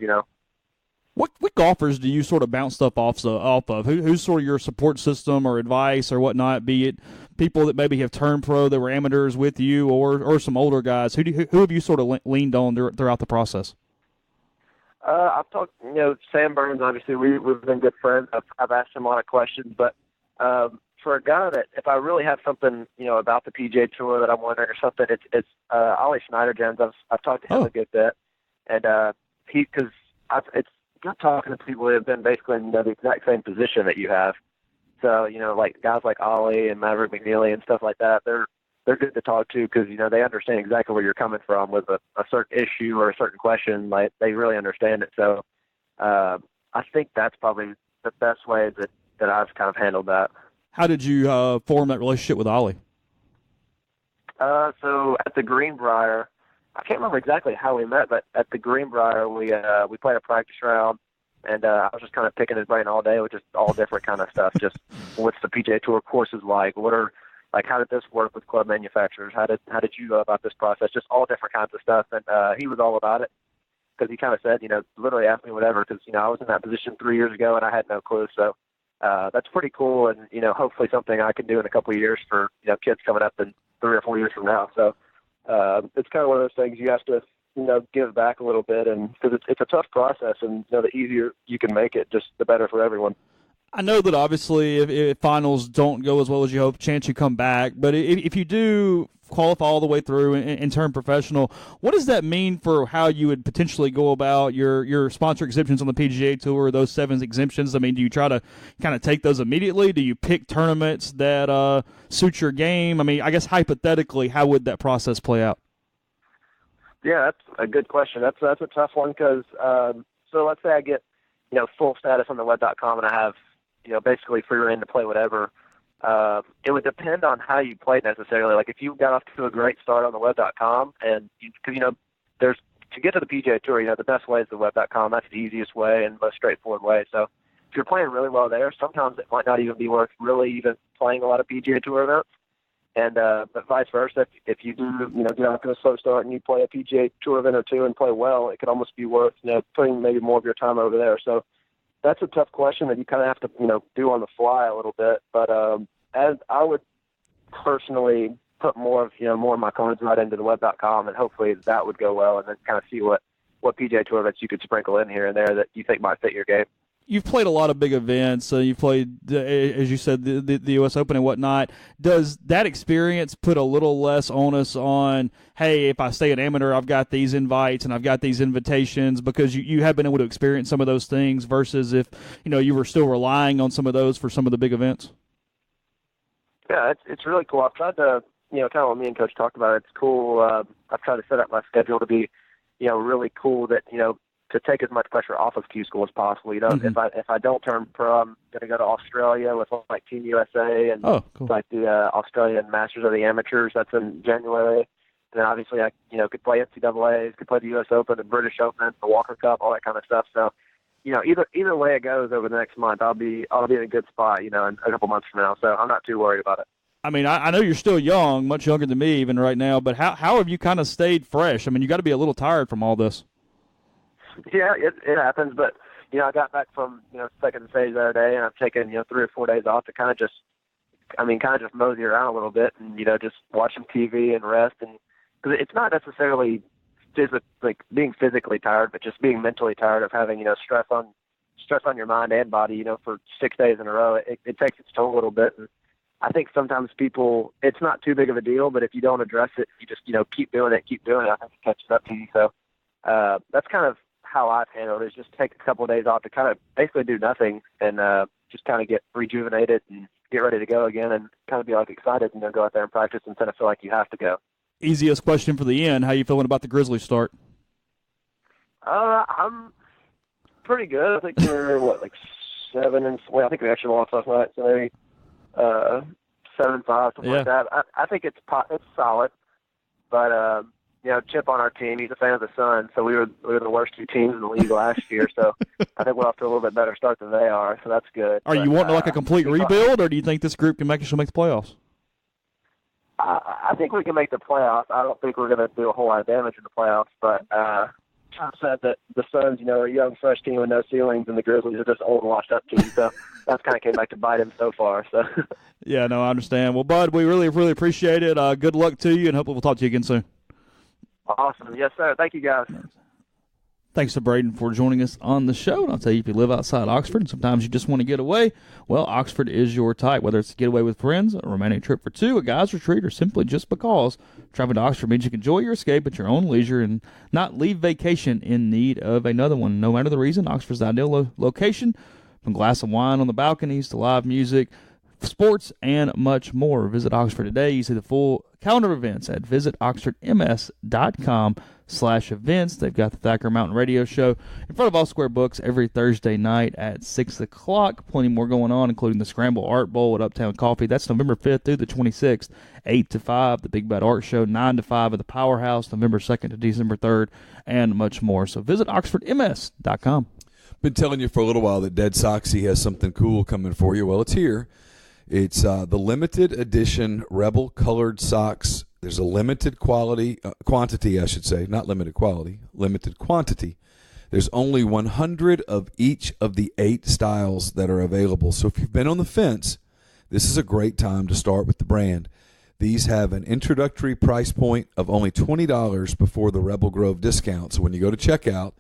What golfers do you sort of bounce stuff off of? Who's sort of your support system or advice or whatnot, be it people that maybe have turned pro that were amateurs with you or some older guys? Who have you sort of leaned on throughout the process? I've talked, Sam Burns, obviously, we've been good friends. I've asked him a lot of questions, but for a guy that, if I really have something, about the PGA Tour that I'm wondering or something, it's Ollie Schneider-Jones. I've talked to him a good bit, and it's good talking to people who have been basically in the exact same position that you have. So, like guys like Ollie and Maverick McNeely and stuff like that, they're good to talk to because, they understand exactly where you're coming from with a certain issue or a certain question. Like, they really understand it. So I think that's probably the best way that I've kind of handled that. How did you form that relationship with Ollie? So at the Greenbrier, I can't remember exactly how we met, but at the Greenbrier, we played a practice round, and I was just kind of picking his brain all day with just all different kind of stuff. Just what's the PGA Tour courses like? How did this work with club manufacturers? How did you go about this process? Just all different kinds of stuff, and he was all about it because he kind of said, literally asked me whatever because I was in that position 3 years ago and I had no clue. So that's pretty cool, and hopefully something I can do in a couple of years for kids coming up in 3 or 4 years from now. So. It's kind of one of those things you have to, give back a little bit, and because it's a tough process, and the easier you can make it, just the better for everyone. I know that obviously if finals don't go as well as you hope, chance you come back. But if you do qualify all the way through and turn professional, what does that mean for how you would potentially go about your sponsor exemptions on the PGA Tour, those 7 exemptions? I mean, do you try to kind of take those immediately? Do you pick tournaments that suit your game? I mean, I guess hypothetically, how would that process play out? Yeah, that's a good question. That's a tough one because, so let's say I get, full status on the web.com and I have, basically free reign to play whatever. It would depend on how you played necessarily. Like if you got off to a great start on the web.com, and because there's to get to the PGA Tour, the best way is the web.com. That's the easiest way and most straightforward way. So if you're playing really well there, sometimes it might not even be worth really even playing a lot of PGA Tour events. And but vice versa, if you do get off to a slow start and you play a PGA Tour event or two and play well, it could almost be worth putting maybe more of your time over there. So that's a tough question that you kind of have to do on the fly a little bit. But as I would personally put more of my cards right into the web.com, and hopefully that would go well, and then kind of see what PGA Tour events you could sprinkle in here and there that you think might fit your game. You've played a lot of big events. You've played, as you said, the U.S. Open and whatnot. Does that experience put a little less onus on, hey, if I stay an amateur, I've got these invites and I've got these invitations, because you have been able to experience some of those things versus if you were still relying on some of those for some of the big events? Yeah, it's really cool. I've tried to, kind of what me and Coach talked about. It's cool. I've tried to set up my schedule to be, really cool that, to take as much pressure off of Q School as possible. Mm-hmm. If I don't turn pro, I'm going to go to Australia with like Team USA and cool. like the Australian Masters of the Amateurs. That's in January. And then obviously I could play NCAAs, could play the U.S. Open, the British Open, the Walker Cup, all that kind of stuff. So, either way it goes over the next month, I'll be in a good spot, in a couple months from now. So I'm not too worried about it. I mean, I know you're still young, much younger than me even right now, but how have you kind of stayed fresh? I mean, you got to be a little tired from all this. Yeah, it happens, but I got back from second phase the other day, and I've taken 3 or 4 days off to kind of just mosey around a little bit and just watch some TV and rest, and because it's not necessarily being physically tired, but just being mentally tired of having stress on your mind and body for 6 days in a row. It takes its toll a little bit, and I think sometimes people, it's not too big of a deal, but if you don't address it, you just keep doing it. I think it catches up to you. So that's kind of how I've handled it, is just take a couple of days off to kind of basically do nothing and just kind of get rejuvenated and get ready to go again and kind of be excited and go out there and practice instead of feel like you have to go. Easiest question for the end. How you feeling about the Grizzlies start? I'm pretty good. I think we're 7 I think we actually lost last night, so maybe 7-5, something like that. I think it's solid, but Chip on our team, he's a fan of the Suns, so we were the worst 2 teams in the league last year. So I think we're off to a little bit better start than they are. So that's good. Are you wanting a complete rebuild, or do you think this group can make the playoffs? I think we can make the playoffs. I don't think we're going to do a whole lot of damage in the playoffs, but Trump said that the Suns, are a young, fresh team with no ceilings, and the Grizzlies are just old and washed-up team. So that's kind of came back to bite him so far. So. Yeah, no, I understand. Well, Bud, we really, really appreciate it. Good luck to you, and hopefully we'll talk to you again soon. Awesome. Yes, sir. Thank you, guys. Thanks to Braden for joining us on the show. And I'll tell you, if you live outside Oxford and sometimes you just want to get away, well, Oxford is your type. Whether it's a getaway with friends, a romantic trip for 2, a guy's retreat, or simply just because, traveling to Oxford means you can enjoy your escape at your own leisure and not leave vacation in need of another one. No matter the reason, Oxford's the ideal location, from a glass of wine on the balconies to live music, sports, and much more. Visit Oxford today. You see the full calendar of events at visitoxfordms.com/events. They've got the Thacker Mountain Radio Show in front of All Square Books every Thursday night at 6 o'clock. Plenty more going on, including the Scramble Art Bowl at Uptown Coffee. That's November 5th through the 26th, 8 to 5. The Big Bad Art Show, 9 to 5 at the Powerhouse, November 2nd to December 3rd, and much more. So visit oxfordms.com. Been telling you for a little while that Dead Soxy has something cool coming for you. Well, it's here. It's the limited edition Rebel colored socks. There's a limited quantity, I should say, not limited quality, limited quantity. There's only 100 of each of the 8 styles that are available. So if you've been on the fence, this is a great time to start with the brand. These have an introductory price point of only $20 before the Rebel Grove discount. So when you go to checkout,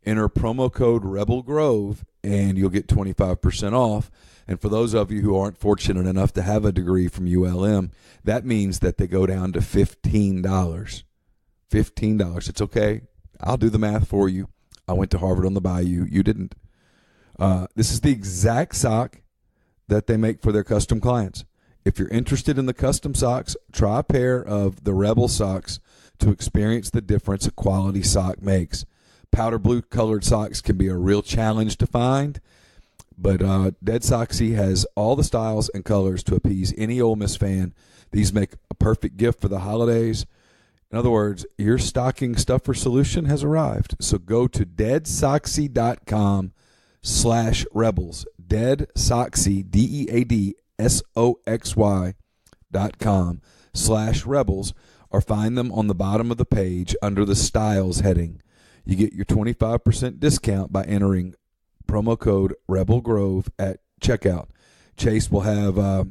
enter promo code Rebel Grove and you'll get 25% off. And for those of you who aren't fortunate enough to have a degree from ULM, that means that they go down to $15. $15. It's okay. I'll do the math for you. I went to Harvard on the Bayou. You didn't. This is the exact sock that they make for their custom clients. If you're interested in the custom socks, try a pair of the Rebel socks to experience the difference a quality sock makes. Powder blue colored socks can be a real challenge to find, But Dead Soxy has all the styles and colors to appease any Ole Miss fan. These make a perfect gift for the holidays. In other words, your stocking stuffer solution has arrived. So go to deadsoxy.com/rebels. Deadsoxy, deadsoxy.com/rebels, or find them on the bottom of the page under the styles heading. You get your 25% discount by entering promo code Rebel Grove at checkout. Chase will have,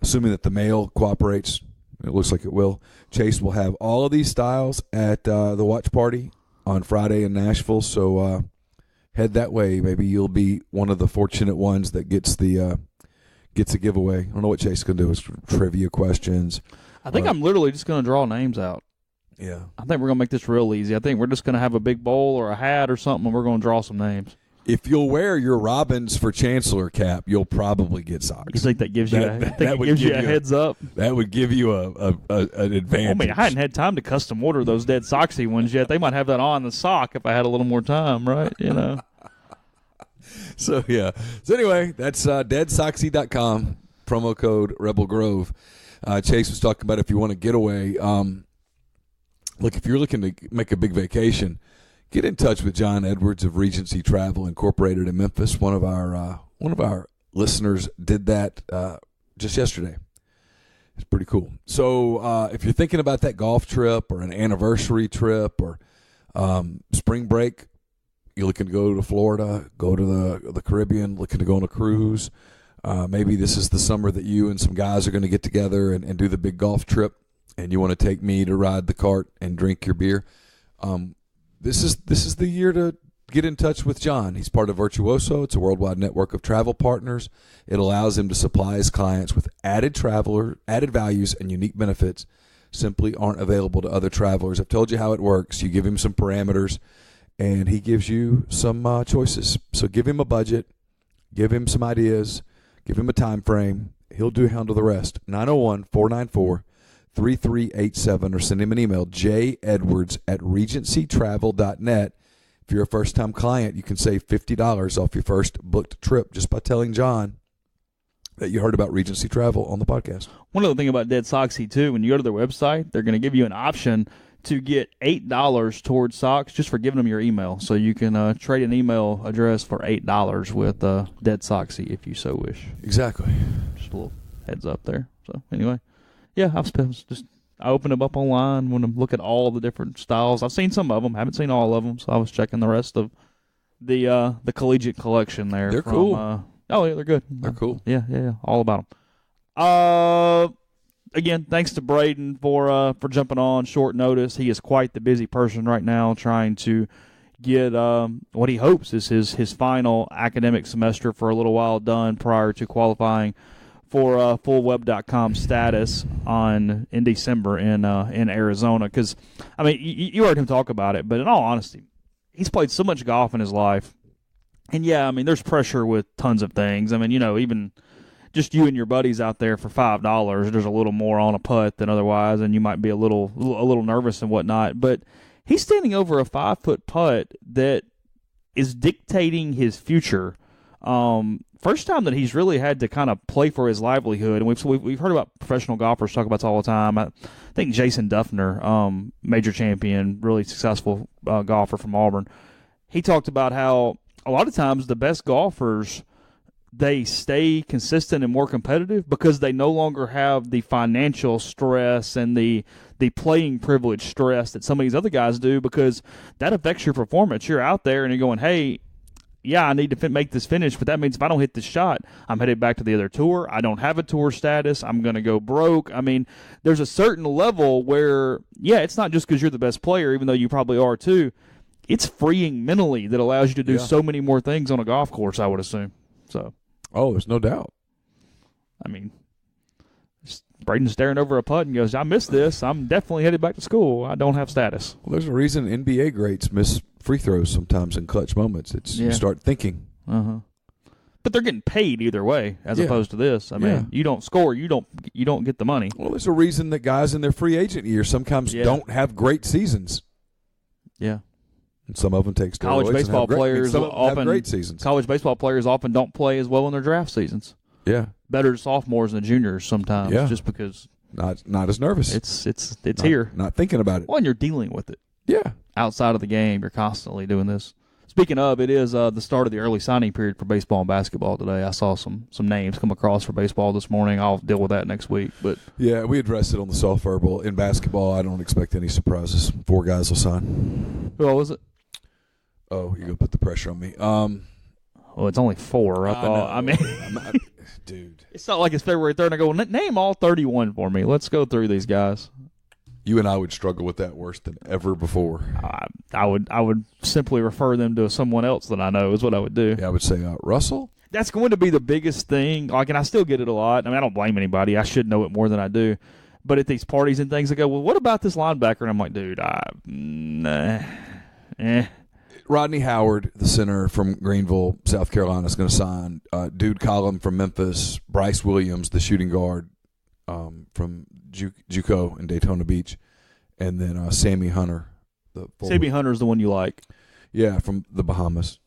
assuming that the mail cooperates, it looks like it will, Chase will have all of these styles at the watch party on Friday in Nashville. So head that way. Maybe you'll be one of the fortunate ones that gets a giveaway. I don't know what Chase is going to do. It's trivia questions. I think I'm literally just going to draw names out. Yeah. I think we're going to make this real easy. I think we're just going to have a big bowl or a hat or something, and we're going to draw some names. If you'll wear your Robbins for Chancellor cap, you'll probably get socks. You think that gives you a heads up? That would give you an advantage. I mean, I hadn't had time to custom order those Dead Soxy ones yet. They might have that on the sock if I had a little more time, right? You know. So, yeah. So, anyway, that's deadsoxy.com, promo code Rebel Grove. Chase was talking about if you want to get away. Look, if you're looking to make a big vacation, get in touch with John Edwards of Regency Travel Incorporated in Memphis. One of our listeners did that just yesterday. It's pretty cool. So if you're thinking about that golf trip or an anniversary trip or spring break, you're looking to go to Florida, go to the Caribbean, looking to go on a cruise. Maybe this is the summer that you and some guys are going to get together and do the big golf trip, and you want to take me to ride the cart and drink your beer. This is the year to get in touch with John. He's part of Virtuoso. It's a worldwide network of travel partners. It allows him to supply his clients with added values and unique benefits simply aren't available to other travelers. I've told you how it works. You give him some parameters, and he gives you some choices. So give him a budget, give him some ideas, give him a time frame. He'll handle the rest. 901-494-3387, or send him an email, jedwards@regencytravel.net. If you're a first-time client, you can save $50 off your first booked trip just by telling John that you heard about Regency Travel on the podcast. One other thing about Dead Soxy, too, when you go to their website, they're going to give you an option to get $8 towards socks just for giving them your email. So you can trade an email address for $8 with Dead Soxy if you so wish. Exactly. Just a little heads up there. So anyway, yeah, I opened them up online, want to look at all the different styles. I've seen some of them, haven't seen all of them, so I was checking the rest of the collegiate collection there. They're cool. Oh, yeah, they're good. They're cool. Yeah, all about them. Again, thanks to Braden for jumping on short notice. He is quite the busy person right now, trying to get what he hopes is his final academic semester for a little while done prior to qualifying for fullweb.com status in December in Arizona. Because, I mean, you heard him talk about it, but in all honesty, he's played so much golf in his life. And, yeah, I mean, there's pressure with tons of things. I mean, even just you and your buddies out there for $5, there's a little more on a putt than otherwise, and you might be a little nervous and whatnot. But he's standing over a 5-foot putt that is dictating his future. First time that he's really had to kind of play for his livelihood, and we've heard about professional golfers talk about this all the time. I think Jason Duffner, major champion, really successful golfer from Auburn, he talked about how a lot of times the best golfers, they stay consistent and more competitive because they no longer have the financial stress and the playing privilege stress that some of these other guys do, because that affects your performance. You're out there and you're going, hey, yeah, I need to make this finish, but that means if I don't hit this shot, I'm headed back to the other tour. I don't have a tour status. I'm going to go broke. I mean, there's a certain level where, yeah, it's not just because you're the best player, even though you probably are too. It's freeing mentally that allows you to do so many more things on a golf course, I would assume. So, oh, there's no doubt. I mean, Braden's staring over a putt and goes, I missed this. I'm definitely headed back to school. I don't have status. Well, there's a reason NBA greats miss free throws sometimes in clutch moments. You start thinking. Uh-huh. But they're getting paid either way, as opposed to this. I mean, you don't score, you don't get the money. Well, there's a reason that guys in their free agent year sometimes don't have great seasons. Yeah. And some of them take steroids. College baseball players some of them have often great seasons. College baseball players often don't play as well in their draft seasons. Yeah, Better sophomores than juniors sometimes, just because not as nervous. it's here. Not thinking about it. Well, and you're dealing with it. Yeah. Outside of the game, you're constantly doing this. Speaking of, it is the start of the early signing period for baseball and basketball today. I saw some names come across for baseball this morning. I'll deal with that next week. But yeah, we addressed it on the soft verbal. In basketball, I don't expect any surprises. 4 guys will sign. who was it? Oh, you're going to put the pressure on me. Well, it's only 4. I mean, dude. It's not like it's February 3rd and I go, name all 31 for me. Let's go through these guys. You and I would struggle with that worse than ever before. I would simply refer them to someone else that I know is what I would do. Yeah, I would say Russell. That's going to be the biggest thing. Like, and I still get it a lot. I mean, I don't blame anybody. I should know it more than I do. But at these parties and things, I go, well, what about this linebacker? And I'm like, dude, Rodney Howard, the center from Greenville, South Carolina, is going to sign. Dude Collum from Memphis. Bryce Williams, the shooting guard from JUCO in Daytona Beach. And then Sammy Hunter. Sammy Hunter's the one you like. Yeah, from the Bahamas.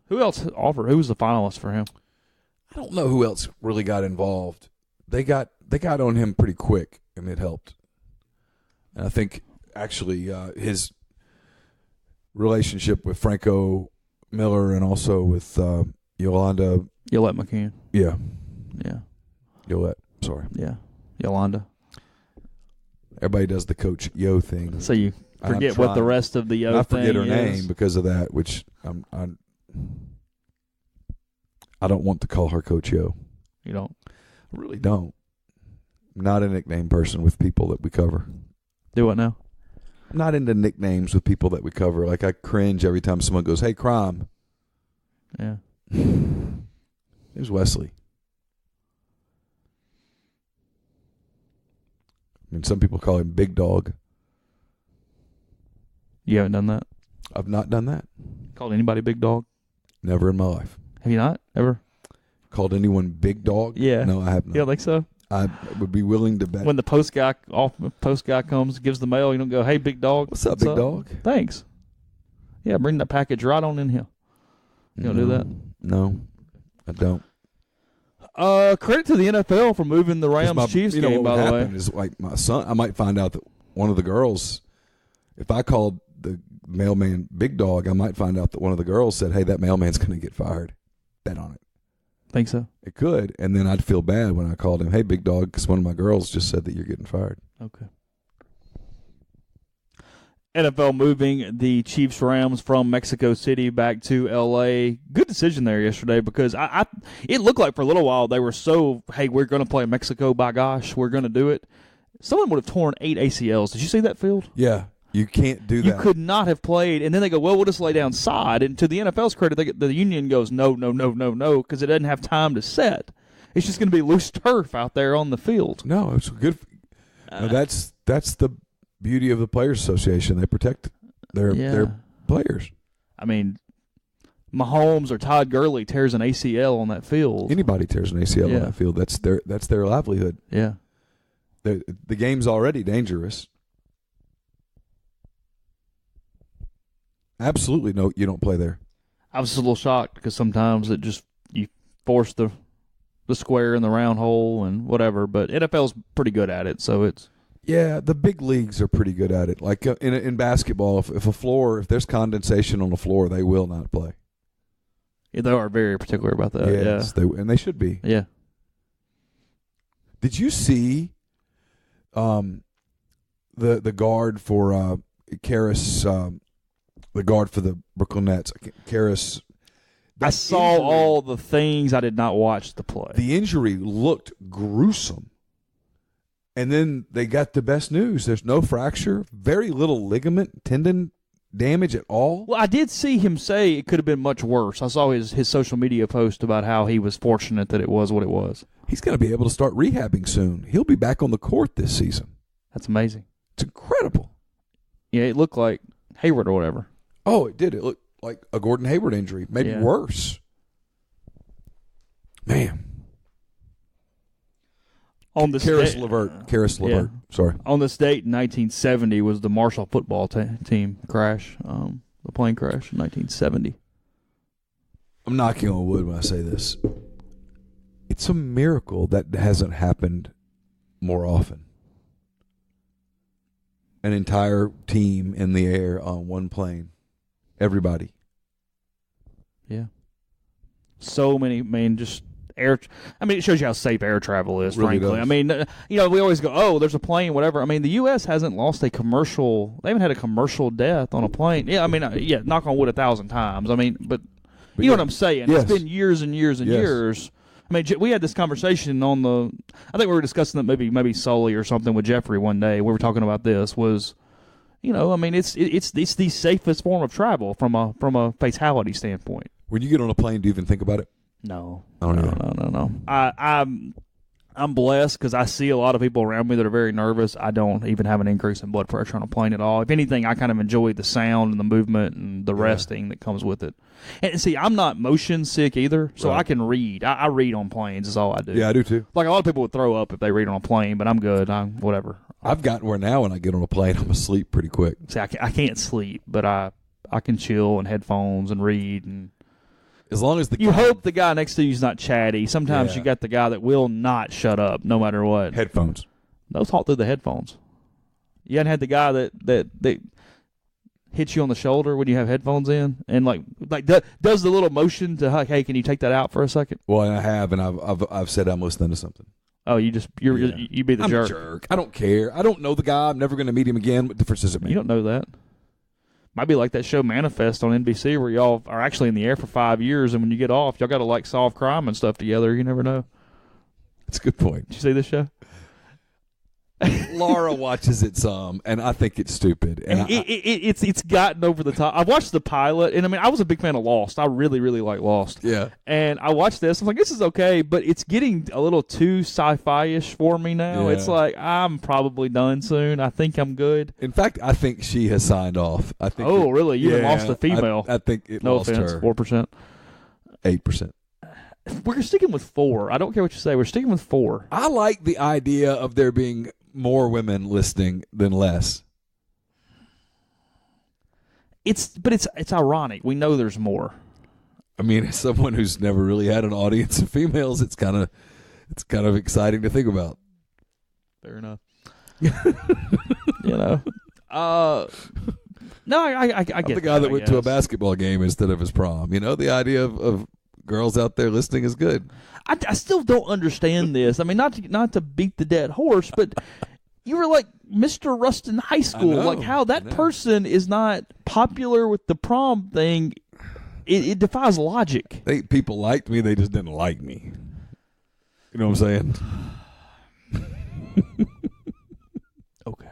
Who else offered? Who was the finalist for him? I don't know who else really got involved. They got on him pretty quick, and it helped. And I think actually his relationship with Franco Miller and also with Yolette McCann. Yeah. Yeah. Yolette. Sorry. Yeah. Yolanda. Everybody does the Coach Yo thing. So you forget what the rest of the Yo thing is. I forget her name because of that, which I don't want to call her Coach Yo. You don't? I really don't. I'm not a nickname person with people that we cover. Do what now? I'm not into nicknames with people that we cover. Like, I cringe every time someone goes, "Hey, Crime." Yeah. Here's Wesley. I mean, some people call him Big Dog. You haven't done that? I've not done that. Called anybody Big Dog? Never in my life. Have you not? Ever? Called anyone Big Dog? Yeah. No, I have not. You don't think so? I would be willing to bet. When the post guy comes, gives the mail, you don't go, "Hey, Big Dog." What's up, Big Dog? Thanks. Yeah, bring that package right on in here. You don't do that? No, I don't. Credit to the NFL for moving the Rams-Chiefs game, by the way. Is like my son, I might find out that one of the girls, if I called the mailman Big Dog, I might find out that one of the girls said, "Hey, that mailman's going to get fired." Bet on it. Think so? It could, and then I'd feel bad when I called him, "Hey, Big Dog," because one of my girls just said that you're getting fired. Okay. NFL moving the Chiefs-Rams from Mexico City back to L.A. Good decision there yesterday because it looked like for a little while they were so, hey, we're going to play in Mexico, by gosh, we're going to do it. Someone would have torn 8 ACLs. Did you see that field? Yeah. You can't do that. You could not have played. And then they go, well, we'll just lay down side. And to the NFL's credit, the union goes, no, because it doesn't have time to set. It's just going to be loose turf out there on the field. No, it's good. No, that's the beauty of the Players Association. They protect their players. I mean, Mahomes or Todd Gurley tears an ACL on that field. Anybody tears an ACL on that field. That's their livelihood. Yeah. The game's already dangerous. Absolutely no, you don't play there. I was a little shocked because sometimes you force the square in the round hole and whatever, but NFL's pretty good at it, so it's... Yeah, the big leagues are pretty good at it. Like in basketball, if there's condensation on the floor, they will not play. Yeah, they are very particular about that. Yes, yeah. And they should be. Yeah. Did you see the guard for Karras, the guard for the Brooklyn Nets, Karras? I saw all the things. I did not watch the play. The injury looked gruesome. And then they got the best news. There's no fracture, very little ligament, tendon damage at all. Well, I did see him say it could have been much worse. I saw his social media post about how he was fortunate that it was what it was. He's going to be able to start rehabbing soon. He'll be back on the court this season. That's amazing. It's incredible. Yeah, it looked like Hayward or whatever. Oh, it did. It looked like a Gordon Hayward injury, maybe worse. Man. On this Karis date, Levert. Sorry. On this date in 1970 was the Marshall football team crash, the plane crash in 1970. I'm knocking on wood when I say this. It's a miracle that hasn't happened more often. An entire team in the air on one plane. Everybody. Yeah. So many, just air. It shows you how safe air travel is, Really frankly. does. We always go, oh, there's a plane, whatever. The U.S. hasn't lost they haven't had a commercial death on a plane. Yeah, knock on wood 1,000 times. But you know what I'm saying? Yes. It's been years and years and years. We had this conversation on I think we were discussing it maybe Sully or something with Jeffrey one day. We were talking about this was, it's the safest form of travel from a fatality standpoint. When you get on a plane, do you even think about it? No. Oh, No. I'm blessed because I see a lot of people around me that are very nervous. I don't even have an increase in blood pressure on a plane at all. If anything, I kind of enjoy the sound and the movement and the resting that comes with it. And see, I'm not motion sick either, so I can read. I read on planes is all I do. Yeah, I do too. Like a lot of people would throw up if they read on a plane, but I'm good. Whatever. I've gotten where now when I get on a plane, I'm asleep pretty quick. See, I can't sleep, but I can chill and headphones and read and. As long as you hope the guy next to you's not chatty. Sometimes you got the guy that will not shut up no matter what. Headphones. Those talk through the headphones. You hadn't had the guy that hits you on the shoulder when you have headphones in and does the little motion to hey, can you take that out for a second? Well, I have, and I've said I'm listening to something. Oh, you be the I'm jerk. a jerk. I don't care. I don't know the guy. I'm never going to meet him again. What difference does it make? You don't know that. Might be like that show Manifest on NBC where y'all are actually in the air for 5 years, and when you get off, y'all got to solve crime and stuff together. You never know. That's a good point. Did you see this show? Laura watches it some, and I think it's stupid. And it's gotten over the top. I watched the pilot, and I was a big fan of Lost. I really, really like Lost. Yeah. And I watched this. I'm like, this is okay, but it's getting a little too sci-fi-ish for me now. Yeah. It's like, I'm probably done soon. I think I'm good. In fact, I think she has signed off. I think. Oh, really? You even lost a female. I think it no lost offense, her. 4%. 8%. We're sticking with 4. I don't care what you say. We're sticking with 4. I like the idea of there being more women listening than less. It's ironic. We know there's more. As someone who's never really had an audience of females, it's kind of exciting to think about. Fair enough. No, I get I'm the guy that went to a basketball game instead of his prom. The idea of girls out there listening is good. I still don't understand this. Not to beat the dead horse, but you were like Mr. Rust in high school. How that person is not popular with the prom thing, it defies logic. People liked me, they just didn't like me. You know what I'm saying? Okay.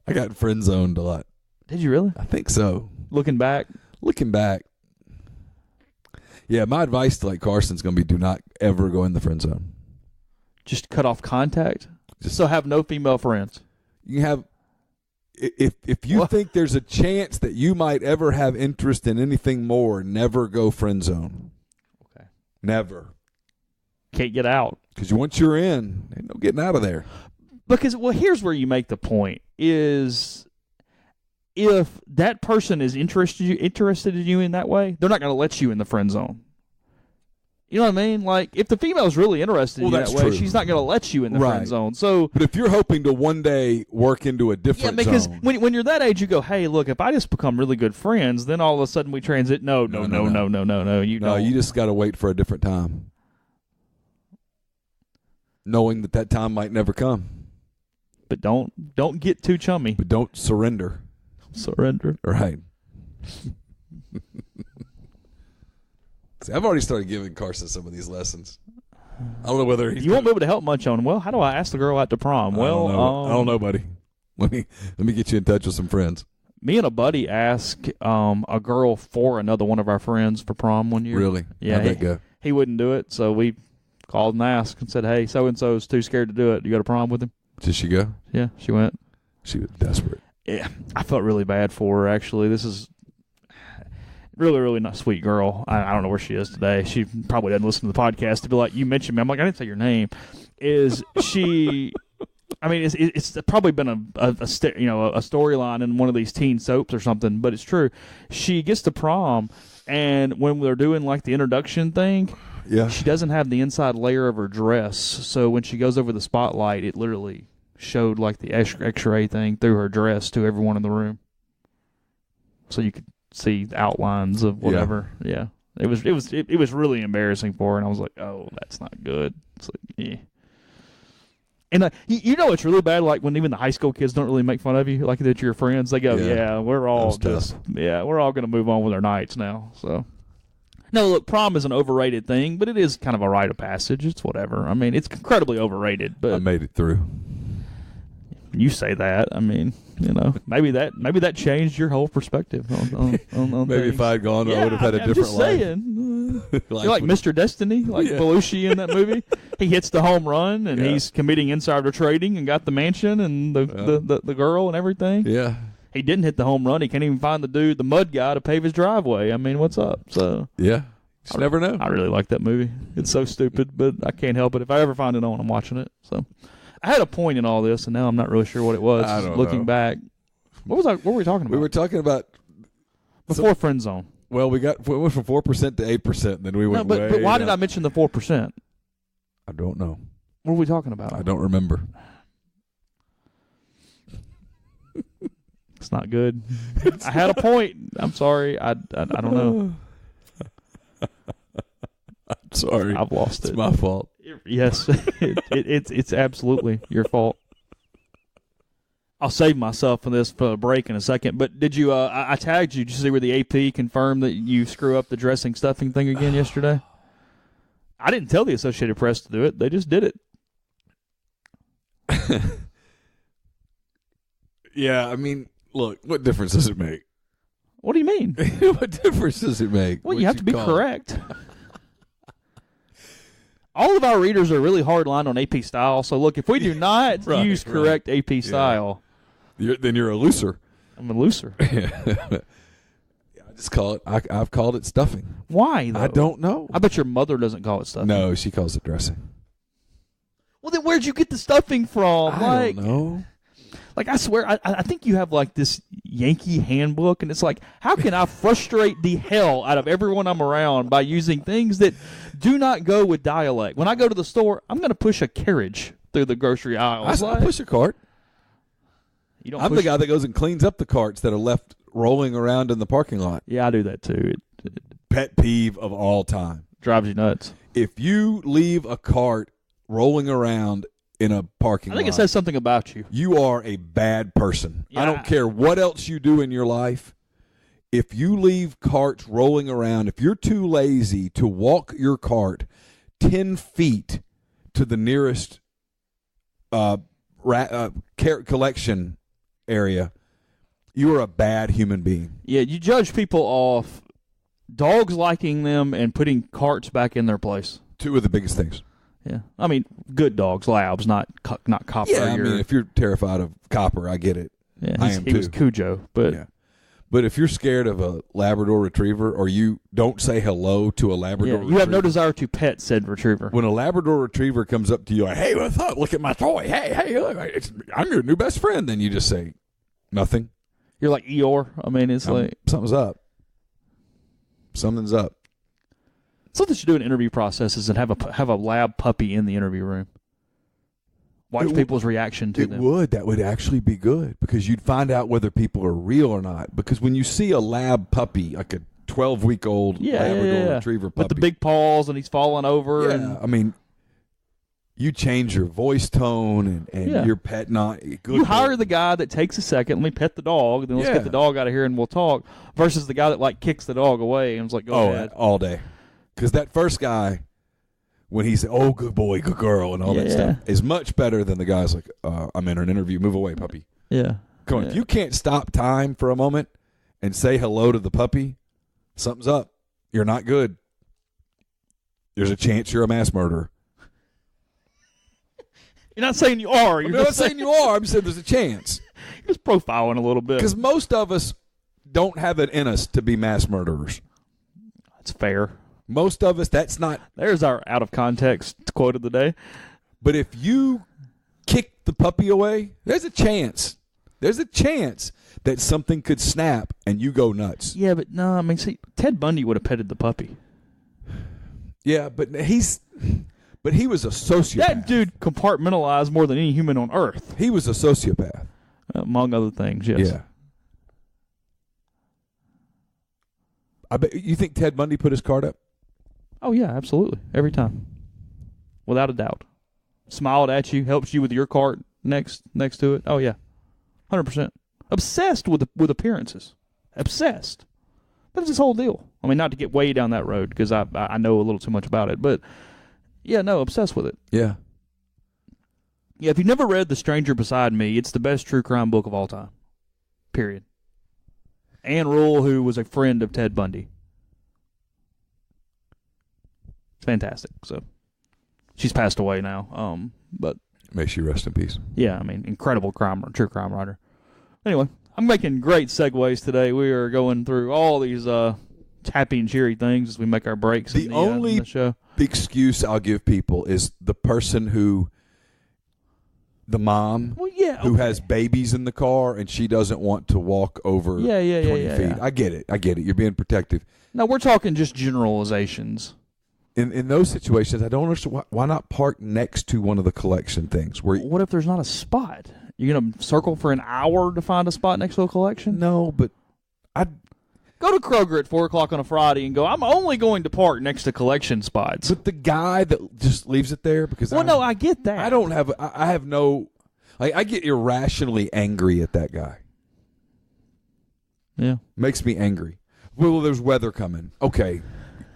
I got friend zoned a lot. Did you really? I think so. Looking back. Yeah, my advice to Carson's going to be do not ever go in the friend zone. Just cut off contact? So have no female friends? You have, if you think there's a chance that you might ever have interest in anything more, never go friend zone. Okay. Never. Can't get out. Because once you're in, ain't no getting out of there. Because, here's where you make the point, is if that person is interested in you in that way, they're not going to let you in the friend zone. You know what I mean? If the female's really interested in you that way, true. She's not going to let you in the friend zone. So, but if you're hoping to one day work into a different because zone. when you're that age, you go, hey, look, if I just become really good friends, then all of a sudden we transit. No. You don't. You just got to wait for a different time. Knowing that time might never come. But don't get too chummy. But don't surrender. Right. See, I've already started giving Carson some of these lessons. I don't know whether you won't be able to help much on. Well, how do I ask the girl out to prom? I don't know, buddy. Let me get you in touch with some friends. Me and a buddy asked a girl for another one of our friends for prom one year. Really? Yeah. How'd that go? He wouldn't do it, so we called and asked and said, "Hey, so and so's too scared to do it. You go to prom with him?" Did she go? Yeah, she went. She was desperate. Yeah, I felt really bad for her. Actually, this is Really, really nice, sweet girl. I don't know where she is today. She probably doesn't listen to the podcast to be like, you mentioned me. I'm like, I didn't say your name. Is she? I mean, it's probably been a storyline in one of these teen soaps or something, but it's true. She gets to prom, and when they're doing like the introduction thing, she doesn't have the inside layer of her dress. So when she goes over the spotlight, it literally showed like the X-ray thing through her dress to everyone in the room, so you could see the outlines of whatever. Yeah. It was really embarrassing for her, and I was like, oh, that's not good. It's like, yeah. And you know it's really bad, like when even the high school kids don't really make fun of you, like that your friends, they go, we're all we're all going to move on with our nights now. So, no, look, prom is an overrated thing, but it is kind of a rite of passage. It's whatever. I mean, it's incredibly overrated. But I made it through. You say that. I mean, maybe that changed your whole perspective on maybe things. If I had gone, I would have had a different just life. Saying. You're like Mr. Destiny, like Belushi in that movie. He hits the home run, and he's committing insider trading and got the mansion and the girl and everything. Yeah. He didn't hit the home run. He can't even find the mud guy to pave his driveway. I mean, what's up? So yeah, you never know. I really like that movie. It's so stupid, but I can't help it. If I ever find it on, I'm watching it. So I had a point in all this, and now I'm not really sure what it was. I don't Looking know. back, what were we talking about? We were talking about before friend zone. Well, we went from 4% to 8%, then we went but why did I mention the 4%? I don't know. What are we talking about? I don't remember. It's not good. I had a point. I'm sorry. I don't know. I'm sorry. I've lost it. It's my fault. Yes, it's absolutely your fault. I'll save myself for this for a break in a second. But did you? I tagged you. Did you see where the AP confirmed that you screw up the dressing stuffing thing again yesterday? I didn't tell the Associated Press to do it. They just did it. Yeah, I mean, look, what difference does it make? What do you mean? What difference does it make? Well, you have to be correct. All of our readers are really hard line on AP style. So, look, if we do not use correct AP style, then you're a loser. I'm a loser. I just call it. I've called it stuffing. Why, though? I don't know. I bet your mother doesn't call it stuffing. No, she calls it dressing. Well, then where'd you get the stuffing from? I don't know. Like, I swear, I think you have, like, this Yankee handbook, and it's like, how can I frustrate the hell out of everyone I'm around by using things that do not go with dialect? When I go to the store, I'm going to push a carriage through the grocery aisle. I push a cart. I'm the guy that goes and cleans up the carts that are left rolling around in the parking lot. Yeah, I do that, too. Pet peeve of all time. Drives you nuts. If you leave a cart rolling around in a parking lot, I think it says something about you. You are a bad person. Yeah. I don't care what else you do in your life. If you leave carts rolling around, if you're too lazy to walk your cart 10 feet to the nearest collection area, you are a bad human being. Yeah, you judge people off dogs liking them and putting carts back in their place. Two of the biggest things. Yeah, I mean, good dogs, labs, not copper. Yeah, I mean, if you're terrified of copper, I get it. Yeah, I am too. He was Cujo, but but if you're scared of a Labrador Retriever, or you don't say hello to a Labrador Retriever, you have no desire to pet said Retriever. When a Labrador Retriever comes up to you, like, hey, what's up? Look at my toy. Hey, look, I'm your new best friend. Then you just say nothing. You're like Eeyore. I mean, it's like something's up. Something's up. Something you should do in interview processes and have a lab puppy in the interview room. Watch people's reaction to them. That would actually be good, because you'd find out whether people are real or not. Because when you see a lab puppy, like a 12-week-old Labrador Retriever puppy with the big paws and he's falling over. I mean, you change your voice tone and your pet not good. You hire the guy that takes a second, let me pet the dog, then let's get the dog out of here and we'll talk, versus the guy that like kicks the dog away and was like, go ahead. All day. Because that first guy, when he said, oh, good boy, good girl, and all that stuff, is much better than the guy's like, I'm in an interview, move away, puppy. Yeah. Come on, if you can't stop time for a moment and say hello to the puppy, something's up. You're not good. There's a chance you're a mass murderer. You're not saying you are. I'm not saying you are. I'm saying there's a chance. You're just profiling a little bit. Because most of us don't have it in us to be mass murderers. That's fair. Most of us, that's not. There's our out of context quote of the day. But if you kick the puppy away, there's a chance. There's a chance that something could snap and you go nuts. Yeah, but no, I mean, see, Ted Bundy would have petted the puppy. Yeah, but he was a sociopath. That dude compartmentalized more than any human on earth. He was a sociopath. Among other things, yes. Yeah. I bet you think Ted Bundy put his card up? Oh, yeah, absolutely. Every time. Without a doubt. Smiled at you, helps you with your cart next to it. Oh, yeah. 100%. Obsessed with appearances. Obsessed. That's his whole deal. I mean, not to get way down that road because I know a little too much about it, but yeah, no, obsessed with it. Yeah. Yeah, if you've never read The Stranger Beside Me, it's the best true crime book of all time. Period. Anne Rule, who was a friend of Ted Bundy. It's fantastic. So she's passed away now. But may she rest in peace. Yeah, I mean, incredible true crime writer. Anyway, I'm making great segues today. We are going through all these happy and cheery things as we make our breaks. The only in the show. Excuse I'll give people is the person the mom who has babies in the car and she doesn't want to walk over 20 feet. Yeah. I get it. You're being protective. No, we're talking just generalizations. In those situations, I don't understand why not park next to one of the collection things. What if there's not a spot? You're going to circle for an hour to find a spot next to a collection? No, but I'd go to Kroger at 4 o'clock on a Friday and go, I'm only going to park next to collection spots. But the guy that just leaves it there because I get that. I have no, I get irrationally angry at that guy. Yeah. Makes me angry. Well, there's weather coming. Okay.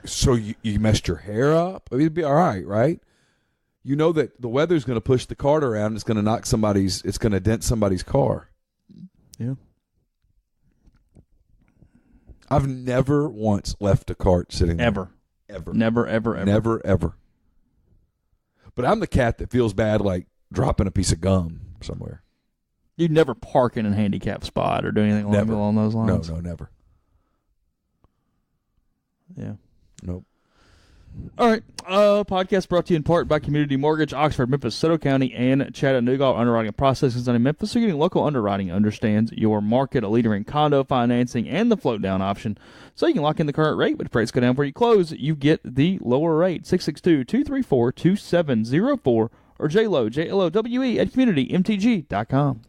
So you messed your hair up? I mean, it'd be all right, right? You know that the weather's going to push the cart around. It's going to dent somebody's car. Yeah. I've never once left a cart sitting there. Ever. Never, ever. Never, ever. But I'm the cat that feels bad like dropping a piece of gum somewhere. You'd never park in a handicapped spot or do anything along those lines? No, never. Yeah. Nope. All right. Podcast brought to you in part by Community Mortgage, Oxford, Memphis, Soto County, and Chattanooga. Our underwriting and processing is done in Memphis, so getting local underwriting understands your market, a leader in condo financing and the float down option. So you can lock in the current rate, but if rates go down before you close, you get the lower rate. 662-234-2704 or JLOWE, JLOWE at communitymtg.com.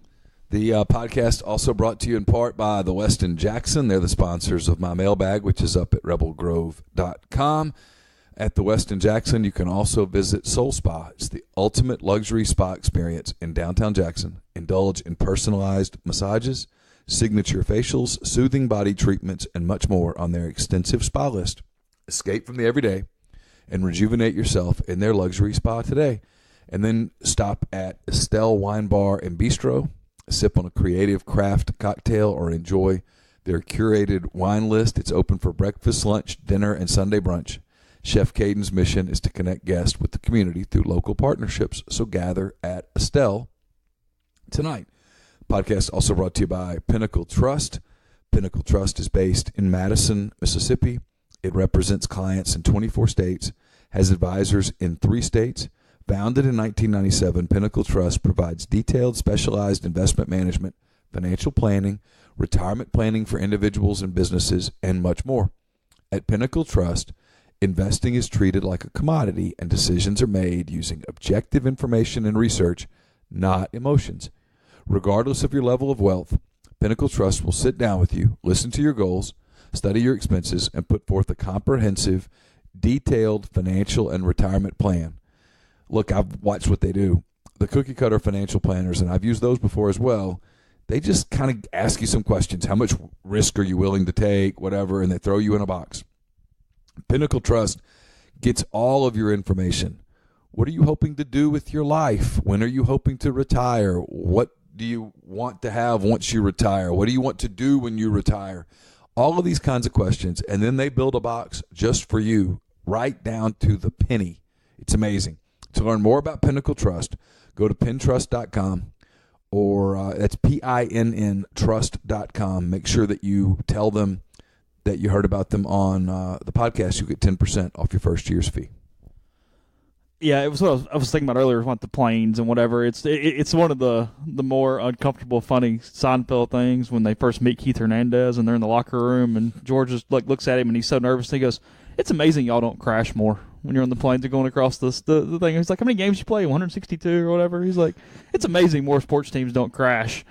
The podcast also brought to you in part by the Westin Jackson. They're the sponsors of my mailbag, which is up at rebelgrove.com. At the Westin Jackson, you can also visit Soul Spa. It's the ultimate luxury spa experience in downtown Jackson. Indulge in personalized massages, signature facials, soothing body treatments, and much more on their extensive spa list. Escape from the everyday and rejuvenate yourself in their luxury spa today. And then stop at Estelle Wine Bar and Bistro. Sip on a creative craft cocktail or enjoy their curated wine list. It's open for breakfast, lunch, dinner, and Sunday brunch. Chef Caden's mission is to connect guests with the community through local partnerships. So gather at Estelle tonight. Podcast also brought to you by Pinnacle Trust. Pinnacle Trust is based in Madison, Mississippi. It represents clients in 24 states, has advisors in 3 states. Founded in 1997, Pinnacle Trust provides detailed, specialized investment management, financial planning, retirement planning for individuals and businesses, and much more. At Pinnacle Trust, investing is treated like a commodity, and decisions are made using objective information and research, not emotions. Regardless of your level of wealth, Pinnacle Trust will sit down with you, listen to your goals, study your expenses, and put forth a comprehensive, detailed financial and retirement plan. Look, I've watched what they do. The cookie cutter financial planners, and I've used those before as well, they just kind of ask you some questions. How much risk are you willing to take, whatever, and they throw you in a box. Pinnacle Trust gets all of your information. What are you hoping to do with your life? When are you hoping to retire? What do you want to have once you retire? What do you want to do when you retire? All of these kinds of questions, and then they build a box just for you, right down to the penny. It's amazing. To learn more about Pinnacle Trust, go to pintrust.com or that's PINNtrust.com. Make sure that you tell them that you heard about them on the podcast. You get 10% off your first year's fee. Yeah, it was what I was thinking about earlier about the planes and whatever. It's one of the more uncomfortable, funny Seinfeld things when they first meet Keith Hernandez and they're in the locker room and George just looks at him and he's so nervous and he goes, "It's amazing y'all don't crash more when you're on the planes. They're going across the thing." He's like, "How many games you play? 162 or whatever." He's like, "It's amazing more sports teams don't crash."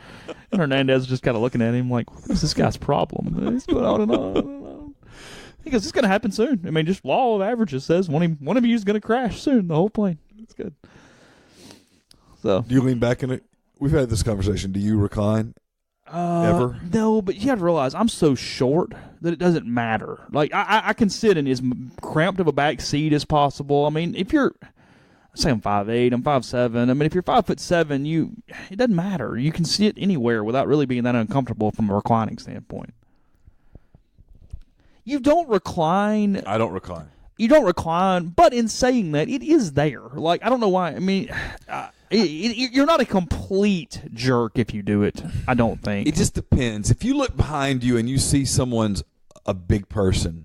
And Hernandez is just kind of looking at him like, "What is this guy's problem?" He's going on and on and on. He goes, "It's going to happen soon. I mean, just law of averages says one of you is going to crash soon, the whole plane." It's good. So, Do you lean back in it? We've had this conversation. Do you recline ever? No, but you have to realize I'm so short that it doesn't matter. Like, I can sit in as cramped of a back seat as possible. I mean, if you're, say I'm 5'8", I'm 5'7". I mean, if you're 5'7", it doesn't matter. You can sit anywhere without really being that uncomfortable from a reclining standpoint. You don't recline. I don't recline. You don't recline, but in saying that, it is there. Like, I don't know why. I mean, you're not a complete jerk if you do it, I don't think. It just depends. If you look behind you and you see someone's a big person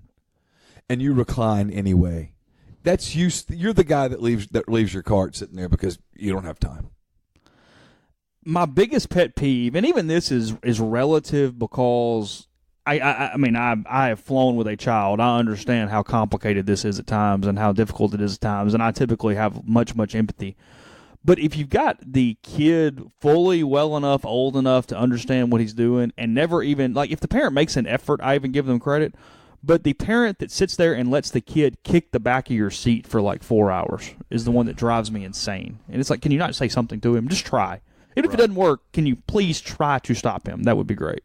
and you recline anyway, that's you. You're the guy that leaves your cart sitting there because you don't have time. My biggest pet peeve, and even this is relative because I mean, I have flown with a child. I understand how complicated this is at times and how difficult it is at times, and I typically have much empathy. But if you've got the kid fully well enough, old enough to understand what he's doing and never even, like, if the parent makes an effort, I even give them credit. But the parent that sits there and lets the kid kick the back of your seat for like 4 hours is the one that drives me insane. And it's like, can you not say something to him? Just try. Even if it doesn't work, can you please try to stop him? That would be great.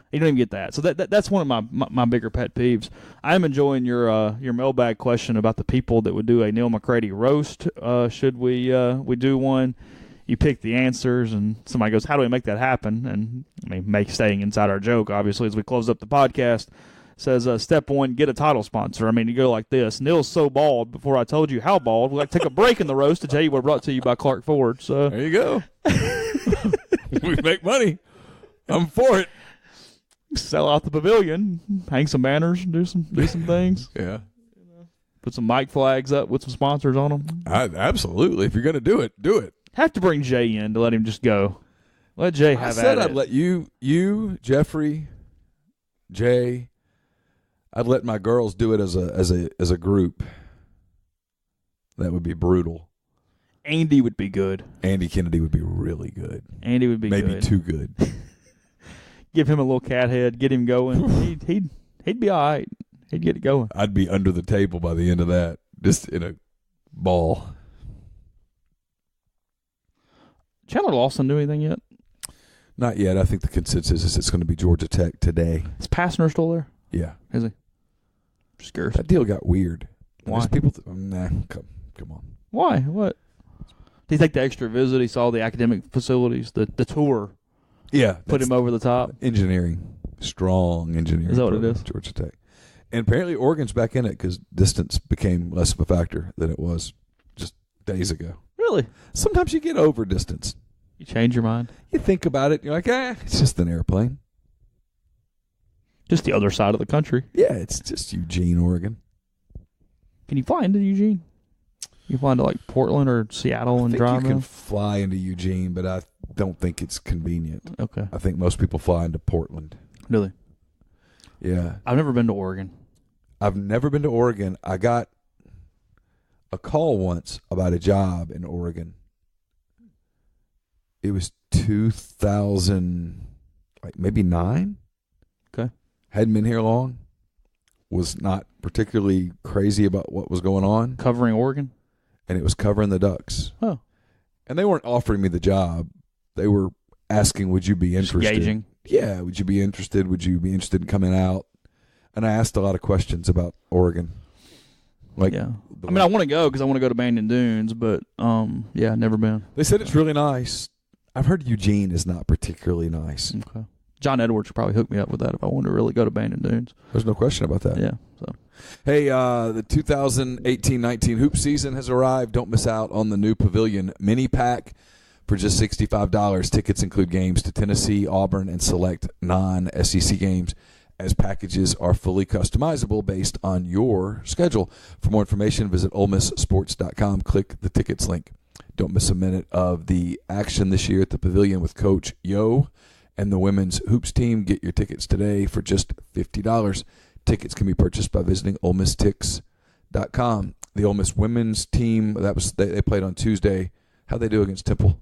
You don't even get that. So that's one of my bigger pet peeves. I am enjoying your mailbag question about the people that would do a Neal McCready roast. Should we do one? You pick the answers, and somebody goes, "How do we make that happen?" And I mean, staying inside our joke, obviously, as we close up the podcast, says, "Step one, get a title sponsor." I mean, you go like this: "Neal's so bald. Before I told you how bald, we like to take a break in the roast to tell you we're brought to you by Clark Ford." So there you go. We make money. I'm for it. Sell out the pavilion, hang some banners, do some things. Yeah. Put some mic flags up with some sponsors on them. Absolutely. If you're going to do it, do it. Have to bring Jay in to let him just go. Let Jay have at it. I said I'd let you, Jeffrey, Jay. I'd let my girls do it as a group. That would be brutal. Andy would be good. Andy Kennedy would be really good. Andy would be maybe good. Too good. Give him a little cat head, get him going. He'd be all right. He'd get it going. I'd be under the table by the end of that, just in a ball. Chandler Lawson do anything yet? Not yet. I think the consensus is it's going to be Georgia Tech today. Is Passner still there? Yeah. Is he? Just curious. That deal got weird. Why? There's people nah, come on. Why? What? Did he take the extra visit? He saw the academic facilities, the tour. Yeah. Put him over the top. Engineering. Strong engineering. Is that what it is? Georgia Tech. And apparently Oregon's back in it because distance became less of a factor than it was just days ago. Really? Sometimes you get over distance. You change your mind? You think about it, you're like, it's just an airplane. Just the other side of the country. Yeah, it's just Eugene, Oregon. Can you fly into Eugene? You fly into like Portland or Seattle and drive? You can fly into Eugene, but I don't think it's convenient. Okay. I think most people fly into Portland. Really? Yeah. I've never been to Oregon. I've never been to Oregon. I got a call once about a job in Oregon. It was 2000, like maybe 9. Okay. Hadn't been here long. Was not particularly crazy about what was going on. Covering Oregon? And it was covering the Ducks. Oh. And they weren't offering me the job. They were asking, would you be interested? Just gauging. Yeah, would you be interested? Would you be interested in coming out? And I asked a lot of questions about Oregon. Like, yeah. I mean, I want to go because I want to go to Bandon Dunes, but, yeah, never been. They said it's really nice. I've heard Eugene is not particularly nice. Okay. John Edwards would probably hook me up with that if I wanted to really go to Bandon Dunes. There's no question about that. Yeah. So, hey, the 2018-19 hoop season has arrived. Don't miss out on the new Pavilion Mini Pack. For just $65, tickets include games to Tennessee, Auburn, and select non-SEC games, as packages are fully customizable based on your schedule. For more information, visit OleMissSports.com. Click the tickets link. Don't miss a minute of the action this year at the Pavilion with Coach Yo and the women's hoops team. Get your tickets today for just $50. Tickets can be purchased by visiting OleMissTix.com. The Ole Miss women's team, they played on Tuesday. How'd they do against Temple?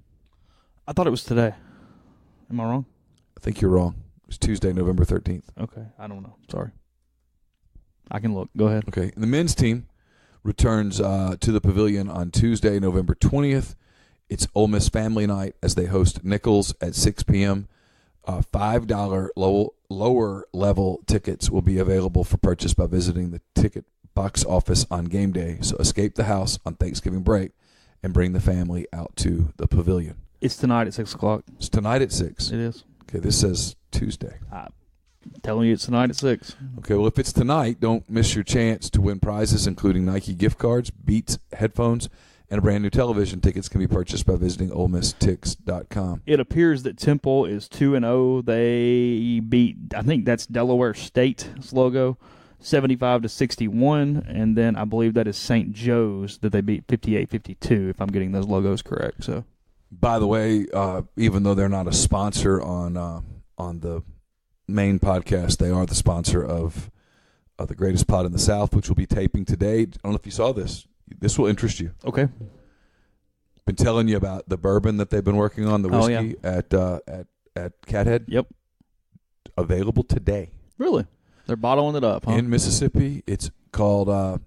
I thought it was today. Am I wrong? I think you're wrong. It was Tuesday, November 13th. Okay. I don't know. Sorry. I can look. Go ahead. Okay. And the men's team returns to the Pavilion on Tuesday, November 20th. It's Ole Miss Family Night as they host Nichols at 6 p.m. $5 lower level tickets will be available for purchase by visiting the ticket box office on game day. So escape the house on Thanksgiving break and bring the family out to the Pavilion. It's tonight at 6 o'clock. It's tonight at 6. It is. Okay, this says Tuesday. I'm telling you it's tonight at 6. Okay, well, if it's tonight, don't miss your chance to win prizes, including Nike gift cards, Beats headphones, and a brand new television. Tickets can be purchased by visiting OleMissTix.com. It appears that Temple is 2-0. They beat, I think that's Delaware State's logo, 75-61, and then I believe that is St. Joe's that they beat 58-52, if I'm getting those logos correct. So, by the way, even though they're not a sponsor on the main podcast, they are the sponsor of the Greatest Pod in the South, which will be taping today. I don't know if you saw this. This will interest you. Okay. Been telling you about the bourbon that they've been working on, the whiskey at Cathead. Yep. Available today. Really? They're bottling it up, huh? In Mississippi. It's called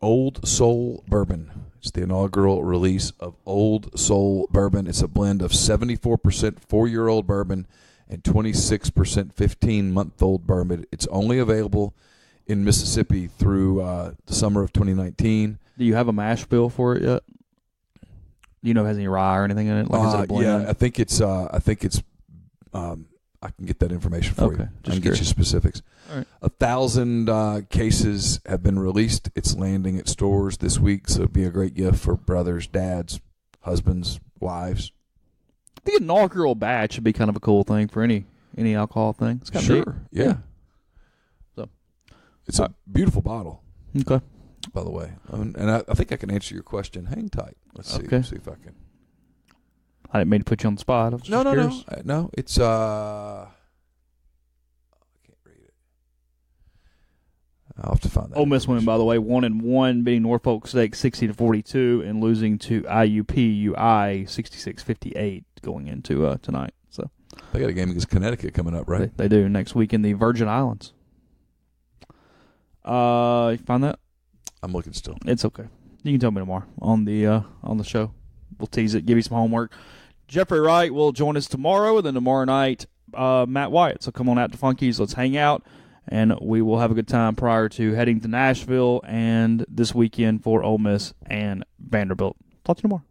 Old Soul Bourbon. It's the inaugural release of Old Soul Bourbon. It's a blend of 74% 4-year-old bourbon and 26% 15-month-old bourbon. It's only available in Mississippi through the summer of 2019. Do you have a mash bill for it yet? Do you know if it has any rye or anything in it? Like, is it a blend? Yeah, I think it's. I can get that information for you. I can get you specifics. All right. 1,000 cases have been released. It's landing at stores this week, so it'd be a great gift for brothers, dads, husbands, wives. I think an inaugural batch would be kind of a cool thing for any alcohol thing. It's kind of neat. Yeah. So, it's a beautiful bottle. Okay. By the way, and I think I can answer your question. Hang tight. Let's see. Okay. See if I can. I didn't mean to put you on the spot. I was just curious. No. It's I can't read it. I'll have to find that. Ole Miss win, by the way, 1-1, beating Norfolk State 60-42, and losing to IUP-UI 66-58 going into tonight. So they got a game against Connecticut coming up, right? They do next week in the Virgin Islands. You find that? I'm looking still. It's okay. You can tell me tomorrow on the show. We'll tease it, give you some homework. Jeffrey Wright will join us tomorrow, and then tomorrow night, Matt Wyatt. So come on out to Funky's. Let's hang out, and we will have a good time prior to heading to Nashville and this weekend for Ole Miss and Vanderbilt. Talk to you tomorrow.